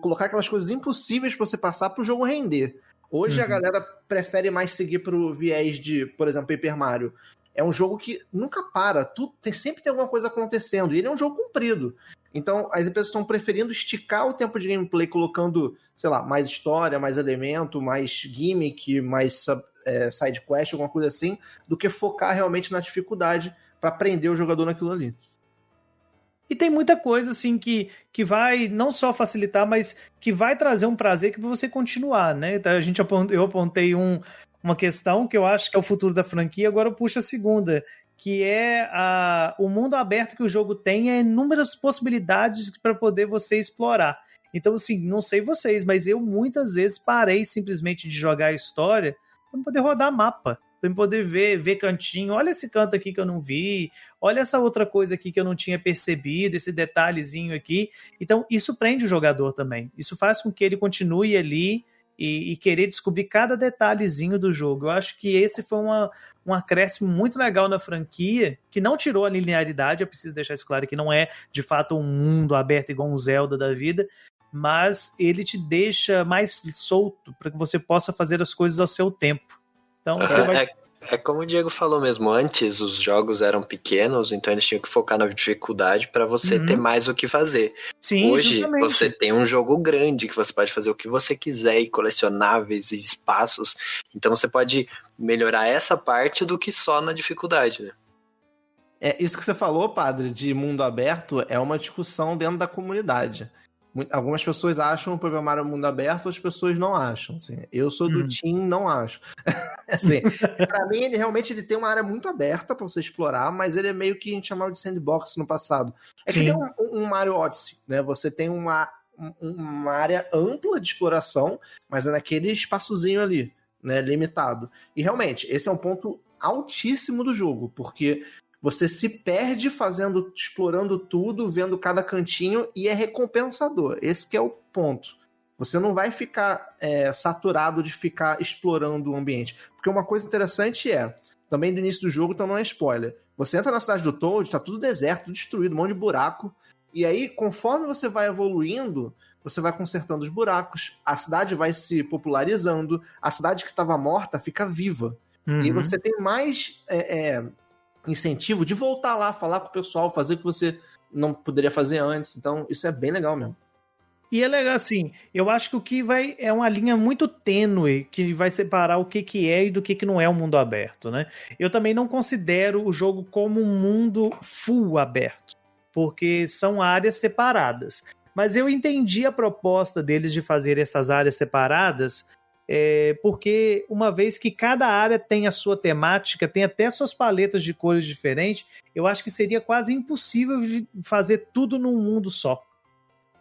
colocar aquelas coisas impossíveis pra você passar pro jogo render. Hoje a galera prefere mais seguir pro viés de, por exemplo, Paper Mario. É um jogo que nunca para, sempre tem alguma coisa acontecendo, e ele é um jogo comprido. Então as empresas estão preferindo esticar o tempo de gameplay, colocando, sei lá, mais história, mais elemento, mais gimmick, mais side quest, alguma coisa assim, do que focar realmente na dificuldade pra prender o jogador naquilo ali. E tem muita coisa, assim, que vai não só facilitar, mas que vai trazer um prazer que você continuar, né? Então, eu apontei uma questão que eu acho que é o futuro da franquia, agora eu puxo a segunda, que é o mundo aberto que o jogo tem, inúmeras possibilidades para poder você explorar. Então, assim, não sei vocês, mas eu muitas vezes parei simplesmente de jogar a história para poder rodar mapa. Pra eu poder ver cantinho, olha esse canto aqui que eu não vi, olha essa outra coisa aqui que eu não tinha percebido, esse detalhezinho aqui. Então, isso prende o jogador também. Isso faz com que ele continue ali e querer descobrir cada detalhezinho do jogo. Eu acho que esse foi um acréscimo muito legal na franquia, que não tirou a linearidade, eu preciso deixar isso claro, que não é, de fato, um mundo aberto igual um Zelda da vida, mas ele te deixa mais solto para que você possa fazer as coisas ao seu tempo. Então, você vai... É como o Diego falou mesmo, antes os jogos eram pequenos, então eles tinham que focar na dificuldade para você ter mais o que fazer. Sim, hoje justamente. Você tem um jogo grande que você pode fazer o que você quiser e colecionáveis e espaços, então você pode melhorar essa parte do que só na dificuldade, né? Isso que você falou, padre, de mundo aberto, é uma discussão dentro da comunidade. Algumas pessoas acham o Paper Mario mundo aberto, outras pessoas não acham. Assim. Eu sou do team, não acho. Assim, pra mim, ele tem uma área muito aberta pra você explorar, mas ele é meio que a gente chamava de sandbox no passado. Que nem um Mario Odyssey, né? Você tem uma área ampla de exploração, mas é naquele espaçozinho ali, né? Limitado. E realmente, esse é um ponto altíssimo do jogo, porque você se perde explorando tudo, vendo cada cantinho, e é recompensador. Esse que é o ponto. Você não vai ficar saturado de ficar explorando o ambiente. Porque uma coisa interessante também do início do jogo, então não é spoiler, você entra na cidade do Toad, tá tudo deserto, tudo destruído, um monte de buraco, e aí, conforme você vai evoluindo, você vai consertando os buracos, a cidade vai se popularizando, a cidade que estava morta fica viva. E você tem mais... incentivo de voltar lá, falar com o pessoal, fazer o que você não poderia fazer antes. Então, isso é bem legal mesmo. E é legal, assim, eu acho que o que é uma linha muito tênue que vai separar o que é e do que não é um mundo aberto, né? Eu também não considero o jogo como um mundo full aberto, porque são áreas separadas. Mas eu entendi a proposta deles de fazer essas áreas separadas, porque uma vez que cada área tem a sua temática, tem até suas paletas de cores diferentes, eu acho que seria quase impossível de fazer tudo num mundo só.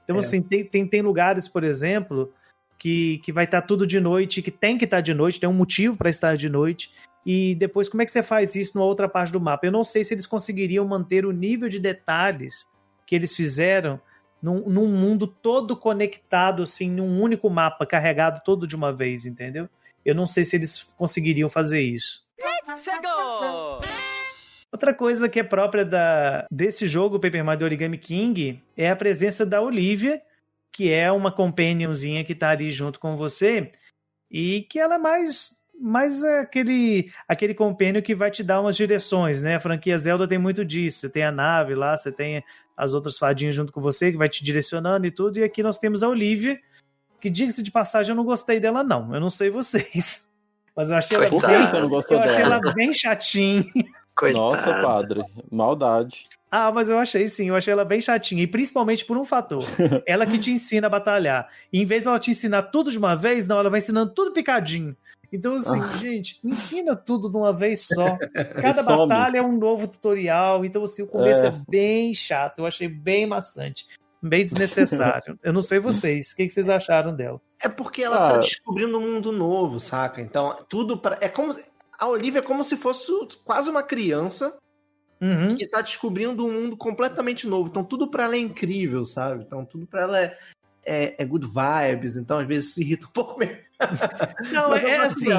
Então, assim, tem lugares, por exemplo, que vai estar tudo de noite, que tem que estar de noite, tem um motivo para estar de noite, e depois como é que você faz isso numa outra parte do mapa? Eu não sei se eles conseguiriam manter o nível de detalhes que eles fizeram num mundo todo conectado, assim, num único mapa, carregado todo de uma vez, entendeu? Eu não sei se eles conseguiriam fazer isso. Chegou! Outra coisa que é própria desse jogo, Paper Mario Origami King, é a presença da Olivia, que é uma companionzinha que tá ali junto com você, e que ela é mais aquele companion que vai te dar umas direções, né? A franquia Zelda tem muito disso. Você tem a nave lá, você tem as outras fadinhas junto com você, que vai te direcionando e tudo, e aqui nós temos a Olivia, que, diga-se de passagem, eu não gostei dela, não. Eu não sei vocês, mas eu achei ela achei ela bem chatinha. Coitado. Nossa, padre, maldade. Ah, mas eu achei sim, eu achei ela bem chatinha, e principalmente por um fator, ela que te ensina a batalhar, e em vez de ela te ensinar tudo de uma vez, não, ela vai ensinando tudo picadinho. Então assim, gente, ensina tudo de uma vez só, cada batalha é um novo tutorial, então assim, o começo é bem chato, eu achei bem maçante, bem desnecessário. Eu não sei vocês, o que vocês acharam dela? É porque ela tá descobrindo um mundo novo, saca? Então, a Olivia é como se fosse quase uma criança que tá descobrindo um mundo completamente novo. Então, tudo pra ela é incrível, sabe? Então, tudo pra ela é good vibes. Então, às vezes, se irrita um pouco mesmo. Não, é assim...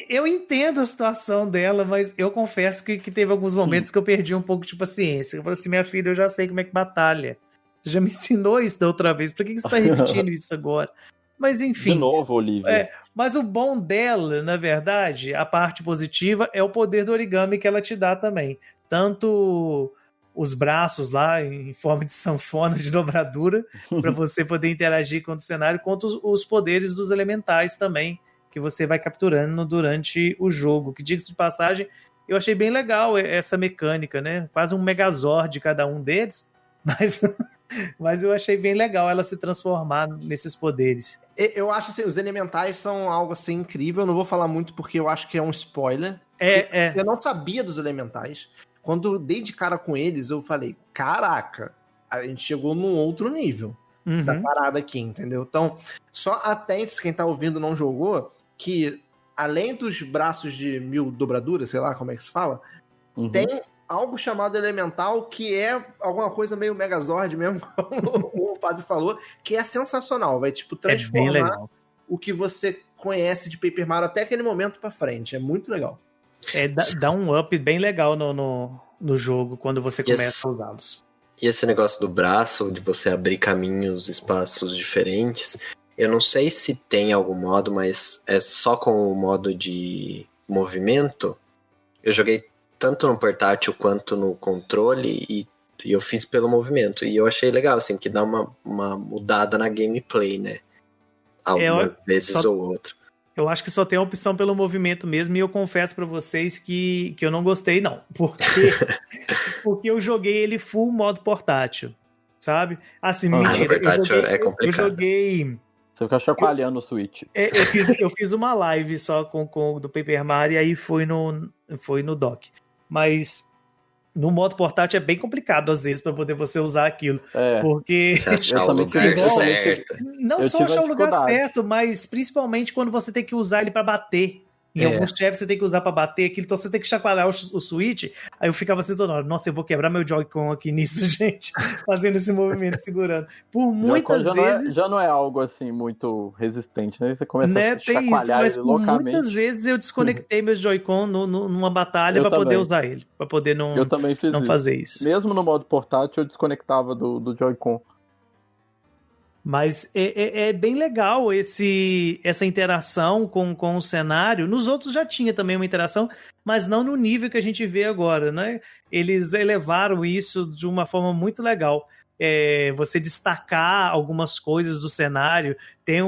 Eu entendo a situação dela, mas eu confesso que teve alguns momentos que eu perdi um pouco de paciência. Eu falei assim, minha filha, eu já sei como é que batalha. Você já me ensinou isso da outra vez. Por que você tá repetindo isso agora? Mas enfim... De novo, Olivia. Mas o bom dela, na verdade, a parte positiva, é o poder do origami que ela te dá também. Tanto os braços lá, em forma de sanfona, de dobradura, para você poder interagir com o cenário, quanto os poderes dos elementais também, que você vai capturando durante o jogo. Que, diga-se de passagem, eu achei bem legal essa mecânica, né? Quase um megazord de cada um deles, mas eu achei bem legal ela se transformar nesses poderes. Eu acho assim, os elementais são algo assim incrível. Eu não vou falar muito porque eu acho que é um spoiler. Eu não sabia dos elementais. Quando eu dei de cara com eles, eu falei, caraca, a gente chegou num outro nível da parada aqui, entendeu? Então, só atente, quem tá ouvindo não jogou, que além dos braços de 1000 dobraduras, sei lá como é que se fala, tem algo chamado elemental, que é alguma coisa meio Megazord mesmo, como o padre falou, que é sensacional, vai tipo transformar o que você conhece de Paper Mario até aquele momento pra frente, é muito legal. Dá um up bem legal no jogo, quando você começa a usá-los. E esse negócio do braço, de você abrir caminhos, espaços diferentes, eu não sei se tem algum modo, mas é só com o modo de movimento. Eu joguei tanto no portátil quanto no controle e eu fiz pelo movimento. E eu achei legal, assim, que dá uma mudada na gameplay, né? Algumas vezes ou outra. Eu acho que só tem a opção pelo movimento mesmo, e eu confesso pra vocês que eu não gostei, não. Porque eu joguei ele full modo portátil, sabe? Assim, mentira. É complicado. Eu joguei... Você fica chacoalhando o Switch. Eu fiz uma live só com do Paper Mario, e aí foi no dock. Mas no modo portátil é bem complicado, às vezes, pra poder você usar aquilo. Porque... Você achar o lugar certo. Não só achar o lugar certo, mas principalmente quando você tem que usar ele pra bater. Em alguns chefes você tem que usar pra bater aquilo, então você tem que chacoalhar o Switch. Aí eu ficava assim toda hora, nossa, eu vou quebrar meu Joy-Con aqui nisso, gente. Fazendo esse movimento, segurando. Por muitas vezes... Já não é algo assim muito resistente, né? Você começa a chacoalhar isso, mas ele loucamente. Muitas vezes eu desconectei meus Joy-Con numa batalha pra poder usar ele. Pra poder não fazer isso. Mesmo no modo portátil eu desconectava do Joy-Con. Mas é bem legal essa interação com o cenário. Nos outros já tinha também uma interação, mas não no nível que a gente vê agora, né? Eles elevaram isso de uma forma muito legal. Você destacar algumas coisas do cenário. Tem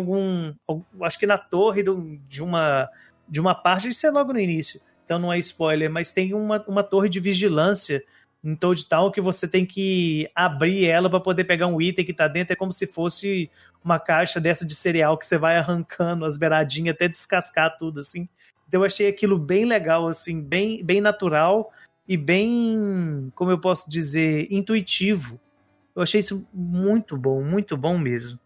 acho que na torre de uma parte, isso é logo no início, então não é spoiler, mas tem uma torre de vigilância em Toad Town que você tem que abrir ela para poder pegar um item que tá dentro. É como se fosse uma caixa dessa de cereal que você vai arrancando as beiradinhas até descascar tudo, assim. Então eu achei aquilo bem legal, assim, bem natural e bem, como eu posso dizer, intuitivo. Eu achei isso muito bom mesmo.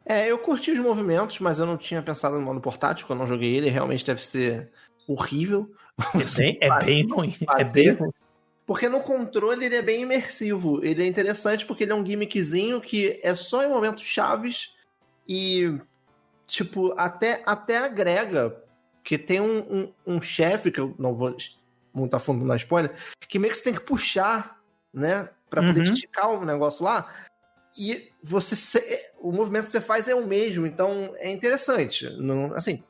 Eu curti os movimentos, mas eu não tinha pensado no modo portátil, quando eu não joguei ele. Realmente deve ser horrível. É bem ruim. Bater. É bem ruim. Porque no controle ele é bem imersivo. Ele é interessante porque ele é um gimmickzinho que é só em momentos chaves e, tipo, até agrega. Que tem um chefe, que eu não vou muito a fundo na spoiler, que meio que você tem que puxar, né? Pra poder esticar o negócio lá. E o movimento que você faz é o mesmo. Então é interessante. Não, assim,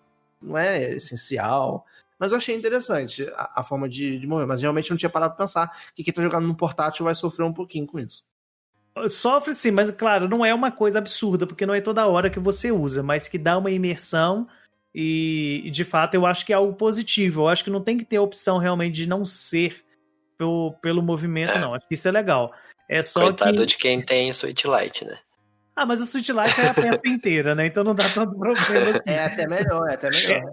não é essencial. Mas eu achei interessante a forma de mover. Mas realmente não tinha parado pra pensar que quem tá jogando no portátil vai sofrer um pouquinho com isso. Sofre sim, mas claro, não é uma coisa absurda, porque não é toda hora que você usa, mas que dá uma imersão e de fato eu acho que é algo positivo. Eu acho que não tem que ter a opção realmente de não ser pelo movimento, não. Acho que isso é legal. É só Coitado de quem tem Switch Lite, né? Ah, mas o Switch Lite é a peça inteira, né? Então não dá tanto problema assim. É até melhor.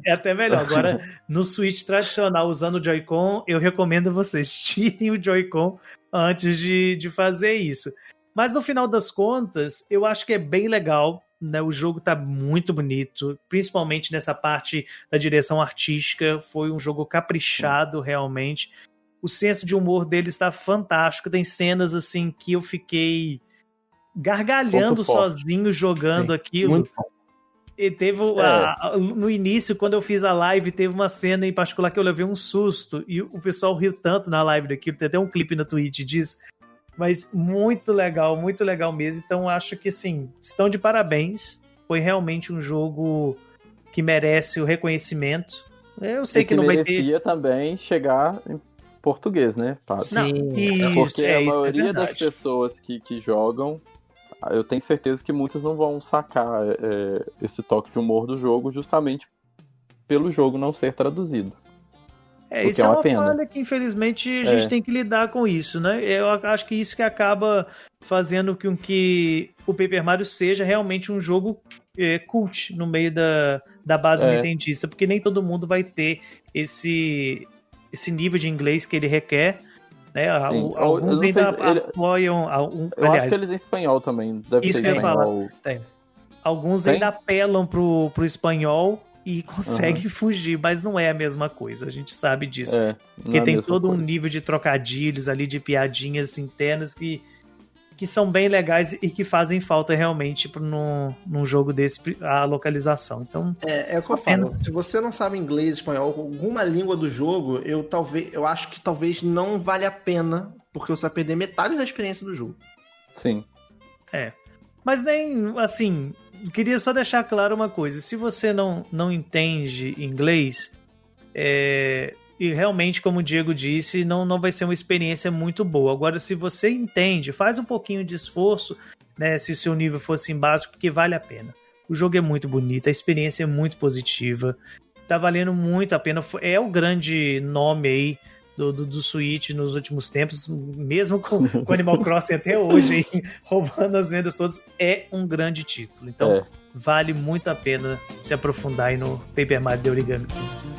É até melhor. Agora, no Switch tradicional, usando o Joy-Con, eu recomendo vocês tirem o Joy-Con antes de fazer isso. Mas no final das contas, eu acho que é bem legal, né? O jogo tá muito bonito, principalmente nessa parte da direção artística. Foi um jogo caprichado, realmente. O senso de humor dele está fantástico. Tem cenas, assim, que eu fiquei gargalhando sozinho jogando aquilo. Muito bom. E teve no início, quando eu fiz a live, teve uma cena em particular que eu levei um susto e o pessoal riu tanto na live daquilo, tem até um clipe na Twitch disso, mas muito legal mesmo. Então acho que assim, estão de parabéns, foi realmente um jogo que merece o reconhecimento. Eu sei que não vai ter... merecia também chegar em português, né, Fábio? Sim, porque a maioria das pessoas que jogam, eu tenho certeza que muitas não vão sacar esse toque de humor do jogo justamente pelo jogo não ser traduzido. Isso é uma falha que infelizmente a gente tem que lidar com isso, né? Eu acho que isso que acaba fazendo com que o Paper Mario seja realmente um jogo cult no meio da base nintendista, porque nem todo mundo vai ter esse nível de inglês que ele requer. Né? Alguns ainda apoiam. Eu acho que eles em espanhol também. Deve isso ter que eu ia falar. Tem. Alguns ainda apelam pro espanhol e conseguem fugir, mas não é a mesma coisa, a gente sabe disso. Porque tem todo um nível de trocadilhos ali, de piadinhas internas que são bem legais e que fazem falta realmente num jogo desse, a localização. Então, é o que eu falo. Se você não sabe inglês, espanhol, alguma língua do jogo, eu acho que talvez não vale a pena, porque você vai perder metade da experiência do jogo. Sim. Mas nem, assim, queria só deixar claro uma coisa. Se você não entende inglês, e realmente, como o Diego disse, não vai ser uma experiência muito boa. Agora, se você entende, faz um pouquinho de esforço, né, se o seu nível fosse em básico, porque vale a pena. O jogo é muito bonito, a experiência é muito positiva, tá valendo muito a pena. É o grande nome aí do Switch nos últimos tempos, mesmo com Animal Crossing até hoje, hein, roubando as vendas todas, é um grande título. Então, vale muito a pena se aprofundar aí no Paper Mario The Origami King.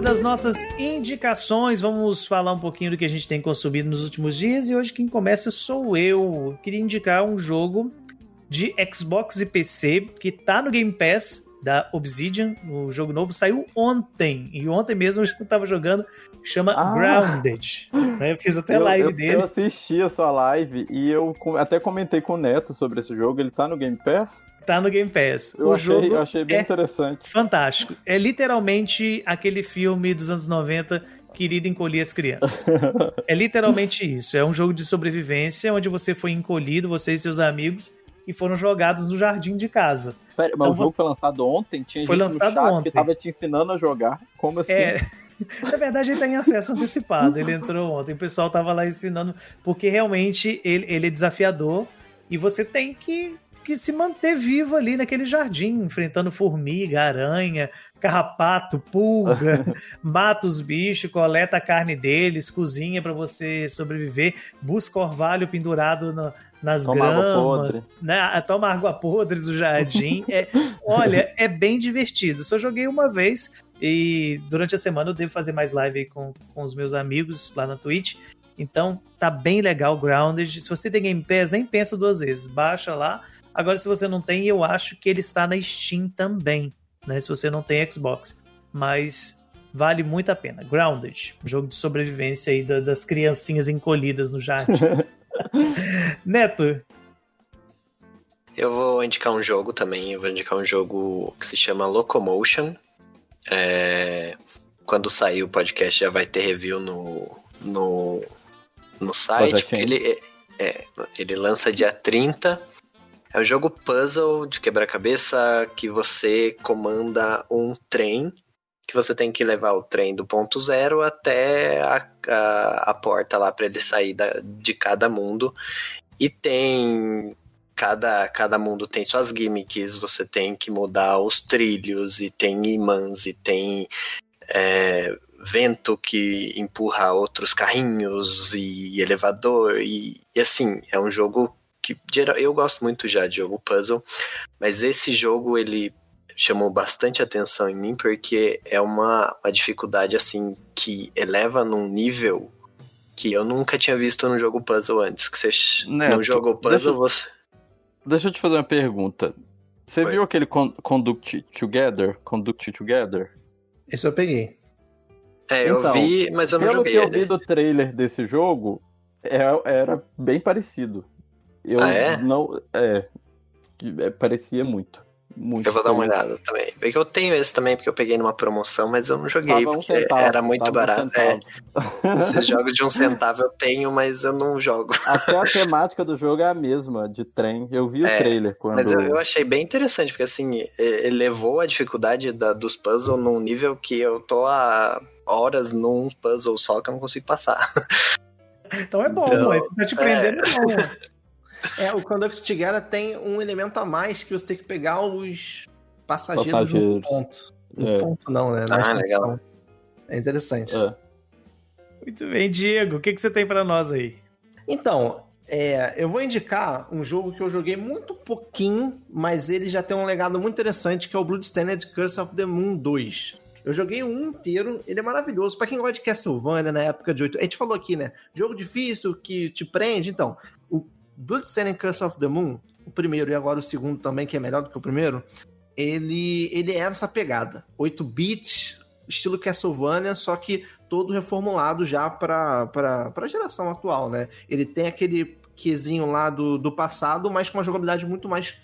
Das nossas indicações, vamos falar um pouquinho do que a gente tem consumido nos últimos dias, e hoje quem começa sou eu. Queria indicar um jogo de Xbox e PC que tá no Game Pass da Obsidian. O jogo novo saiu ontem, e ontem mesmo eu tava jogando, chama Grounded. Eu fiz até live dele. Eu assisti a sua live e eu até comentei com o Neto sobre esse jogo. Ele tá no Game Pass? Tá no Game Pass. Eu achei bem interessante. Fantástico. É literalmente aquele filme dos anos 90, Querido Encolher as Crianças. É literalmente isso. É um jogo de sobrevivência onde você foi encolhido, você e seus amigos, e foram jogados no jardim de casa. Mas então, o jogo foi lançado ontem? Tinha foi gente lançado no chat ontem. que tava te ensinando a jogar. Como assim? Na verdade, ele tá em acesso antecipado. Ele entrou ontem, o pessoal tava lá ensinando, porque realmente ele é desafiador e você tem que se manter vivo ali naquele jardim, enfrentando formiga, aranha, carrapato, pulga, mata os bichos, coleta a carne deles, cozinha para você sobreviver, busca orvalho pendurado nas gramas, né? Toma água podre do jardim. Olha, é bem divertido. Só joguei uma vez e durante a semana eu devo fazer mais live aí com os meus amigos lá na Twitch. Então tá bem legal o Grounded. Se você tem Game Pass, nem pensa duas vezes, baixa lá. Agora, se você não tem, eu acho que ele está na Steam também, né? Se você não tem Xbox. Mas vale muito a pena. Grounded, jogo de sobrevivência aí das criancinhas encolhidas no jardim. Neto? Eu vou indicar um jogo também. Eu vou indicar um jogo que se chama Locomotion. Quando sair o podcast já vai ter review no site. Porque ele lança dia 30. É um jogo puzzle de quebra-cabeça que você comanda um trem, que você tem que levar o trem do ponto zero até a porta lá para ele sair de cada mundo. E tem... Cada mundo tem suas gimmicks, você tem que mudar os trilhos, e tem imãs, e tem vento que empurra outros carrinhos, e elevador, e assim, é um jogo que eu gosto muito já de jogo puzzle, mas esse jogo ele chamou bastante atenção em mim porque é uma dificuldade assim que eleva num nível que eu nunca tinha visto num jogo puzzle antes. Que você no jogo puzzle você... Deixa eu te fazer uma pergunta. Você viu aquele Conduct Together? Esse eu peguei. Eu vi, mas eu não joguei. Pelo que eu vi do trailer desse jogo, era bem parecido. Parecia muito. Eu vou dar uma olhada também. Porque eu tenho esse também, porque eu peguei numa promoção, mas eu não joguei, porque era muito barato. Esses jogos de 1 centavo eu tenho, mas eu não jogo. Até a temática do jogo é a mesma, de trem. Eu vi o trailer. Mas eu achei bem interessante, porque assim, elevou a dificuldade dos puzzles num nível que eu tô há horas num puzzle só que eu não consigo passar. Então é bom, mas você tá te prendendo não. O Conduct Together tem um elemento a mais que você tem que pegar os passageiros no ponto. No ponto não, né? Legal. É interessante. Muito bem, Diego. O que você tem pra nós aí? Então, eu vou indicar um jogo que eu joguei muito pouquinho, mas ele já tem um legado muito interessante, que é o Bloodstained Curse of the Moon 2. Eu joguei um inteiro, ele é maravilhoso. Pra quem gosta de Castlevania na época de 8... A gente falou aqui, né? Jogo difícil, que te prende. Então, o Bloodstained Curse of the Moon, o primeiro e agora o segundo também, que é melhor do que o primeiro, ele é essa pegada. 8 bits, estilo Castlevania, só que todo reformulado já pra geração atual, né? Ele tem aquele quesinho lá do passado, mas com uma jogabilidade muito mais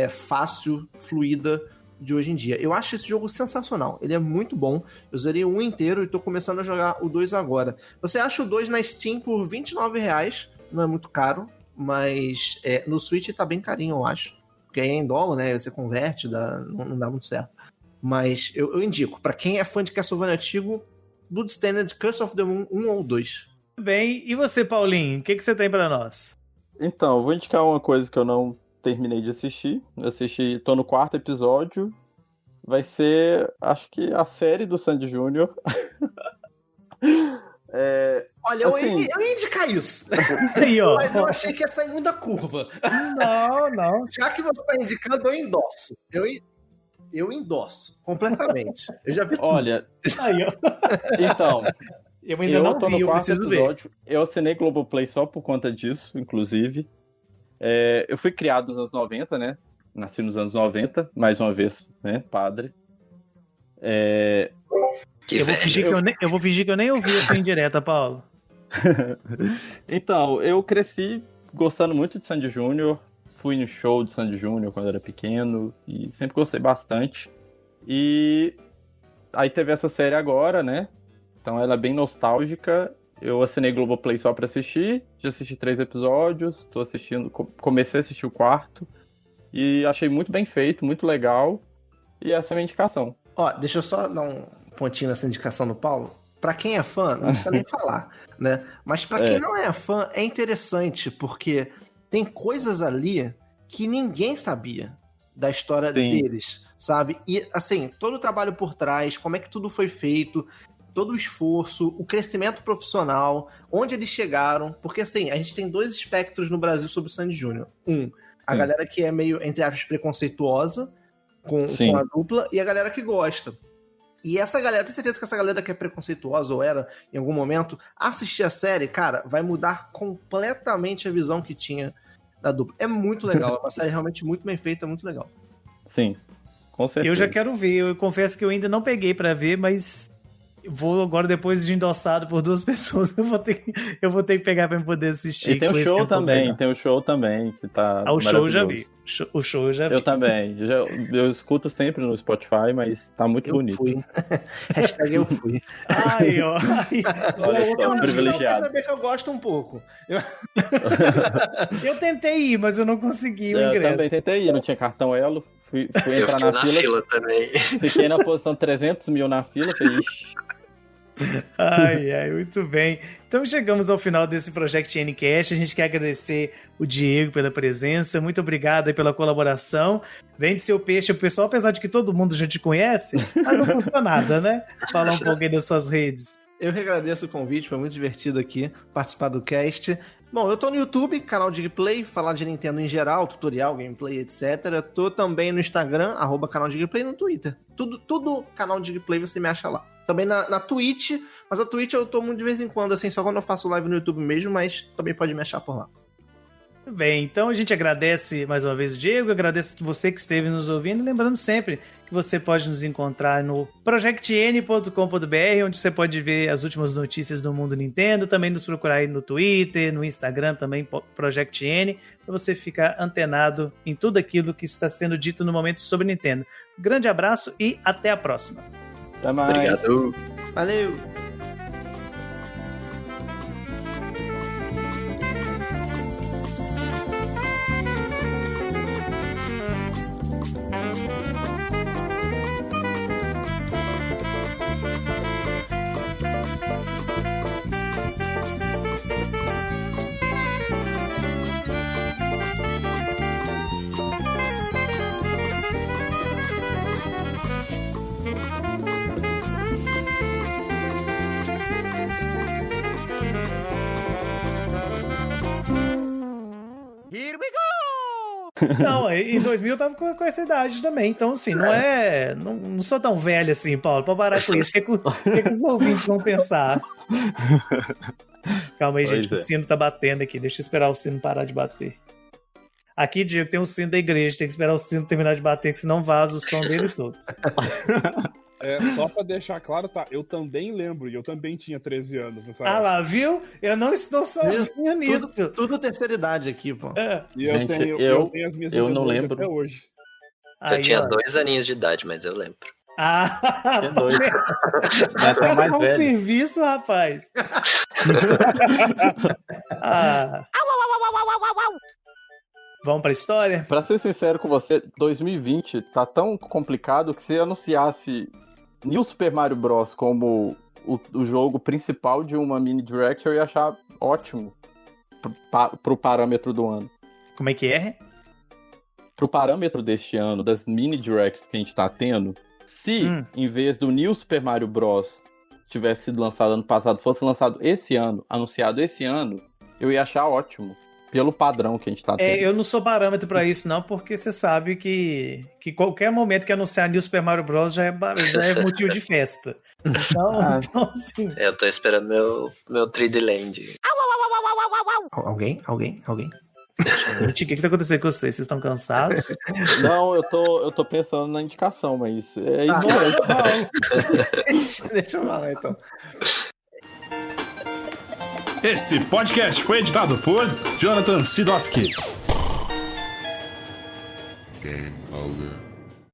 fácil, fluida de hoje em dia. Eu acho esse jogo sensacional. Ele é muito bom. Eu zerei um inteiro e tô começando a jogar o 2 agora. Você acha o 2 na Steam por R$29, não é muito caro, mas no Switch tá bem carinho, eu acho. Porque aí é em dólar, né? Você converte, não dá muito certo. Mas eu indico, pra quem é fã de Castlevania antigo, Bloodstained Curse of the Moon 1 ou 2. Bem, e você, Paulinho? O que você tem pra nós? Então, eu vou indicar uma coisa que eu não terminei de assistir. Tô no 4º episódio. Vai ser, acho que a série do Sandy Júnior. Olha, assim, eu ia indicar isso. Aí, ó. Mas eu achei que ia sair muito da curva. Não. Já que você tá indicando, eu endosso. Eu endosso completamente. Eu já vi tudo. Olha, Aí, ó. Então, eu ainda não tô vi, no eu 4º preciso episódio. Eu assinei Globoplay só por conta disso, inclusive. Eu fui criado nos anos 90, né? Nasci nos anos 90, mais uma vez, né? Padre. Eu vou fingir que eu nem ouvi a sua indireta, Paulo. Então, eu cresci gostando muito de Sandy Júnior. Fui no show de Sandy Júnior quando era pequeno e sempre gostei bastante. E aí teve essa série agora, né? Então ela é bem nostálgica eu assinei Globoplay só pra assistir, já assisti 3 episódios, tô assistindo, comecei a assistir o 4º, e achei muito bem feito, muito legal, e essa é a minha indicação. Ó, deixa eu só dar um pontinho nessa indicação do Paulo. Pra quem é fã, não precisa nem falar, né? Mas pra quem não é fã, é interessante, porque tem coisas ali que ninguém sabia da história deles, sabe? E, assim, todo o trabalho por trás, como é que tudo foi feito, todo o esforço, o crescimento profissional, onde eles chegaram, porque, assim, a gente tem 2 espectros no Brasil sobre o Sandy Júnior. A galera que é meio, entre aspas, preconceituosa com a dupla, e a galera que gosta. E essa galera, eu tenho certeza que essa galera que é preconceituosa, ou era em algum momento, assistir a série, cara, vai mudar completamente a visão que tinha da dupla. É muito legal, é uma série realmente muito bem feita, muito legal. Sim, com certeza. Eu já quero ver, eu confesso que eu ainda não peguei pra ver, mas vou agora, depois de endossado por 2 pessoas, eu vou ter que pegar pra poder assistir. E tem o show também, que tá o show eu já vi. O show eu já vi. Eu também. Eu escuto sempre no Spotify, mas tá muito bonito. Fui. Hashtag eu fui. Ai, ó. Olha só, privilegiado. Eu saber que eu gosto um pouco. Eu tentei ir, mas eu não consegui o ingresso. Eu também tentei ir, não tinha cartão Elo. Fui entrar na fila também. Fiquei na posição 300 mil na fila, falei, ixi. Ai, muito bem. Então chegamos ao final desse Project Ncast. A gente quer agradecer o Diego pela presença. Muito obrigado aí pela colaboração. Vende seu peixe. O pessoal, apesar de que todo mundo já te conhece, mas não custa nada, né? Falar um pouco aí das suas redes. Eu que agradeço o convite, foi muito divertido aqui participar do cast. Bom, eu tô no YouTube, canal Digplay, falar de Nintendo em geral, tutorial, gameplay, etc. Tô também no Instagram, @canal Digplay, no Twitter. Tudo canal Digplay você me acha lá. Também na Twitch, mas a Twitch eu tô muito de vez em quando, assim, só quando eu faço live no YouTube mesmo, mas também pode me achar por lá. Muito bem, então a gente agradece mais uma vez o Diego, agradeço você que esteve nos ouvindo, lembrando sempre que você pode nos encontrar no projectn.com.br, onde você pode ver as últimas notícias do mundo Nintendo, também nos procurar aí no Twitter, no Instagram também, ProjectN, para você ficar antenado em tudo aquilo que está sendo dito no momento sobre Nintendo. Grande abraço e até a próxima. Até mais. Obrigado. Valeu! Não, em 2000 eu tava com essa idade também, então assim, não sou tão velho assim, Paulo, pra parar com isso. O que os ouvintes vão pensar? Calma aí, gente, o sino tá batendo aqui, deixa eu esperar o sino parar de bater. Aqui, Diego, tem um sino da igreja, tem que esperar o sino terminar de bater, que senão vaza o som dele todo. Só pra deixar claro, tá? Eu também lembro, e eu também tinha 13 anos nessa época. Lá, viu? Eu não estou sozinho nisso. Tudo terceira idade aqui, pô. E gente, eu tenho as minhas eu não lembro até hoje. Eu tinha 2 aninhos de idade, mas eu lembro. Que doido. Vai mais um serviço, rapaz. Vamos pra história? Pra ser sincero com você, 2020 tá tão complicado que se anunciasse New Super Mario Bros. Como o jogo principal de uma mini direct, eu ia achar ótimo pro parâmetro do ano. Como é que é? Pro parâmetro deste ano, das mini directs que a gente tá tendo, se em vez do New Super Mario Bros. Tivesse sido lançado ano passado, fosse lançado esse ano, anunciado esse ano, eu ia achar ótimo. Pelo padrão que a gente tá tendo. Eu não sou parâmetro pra isso, não, porque você sabe que qualquer momento que anunciar New Super Mario Bros. já é motivo de festa. Então assim... Eu tô esperando meu 3D Land. Alguém? Gente, o que tá acontecendo com vocês? Vocês estão cansados? Não, eu tô pensando na indicação, mas é isso mesmo. Deixa eu falar, então. Esse podcast foi editado por Jonathan Sidoski. Game over.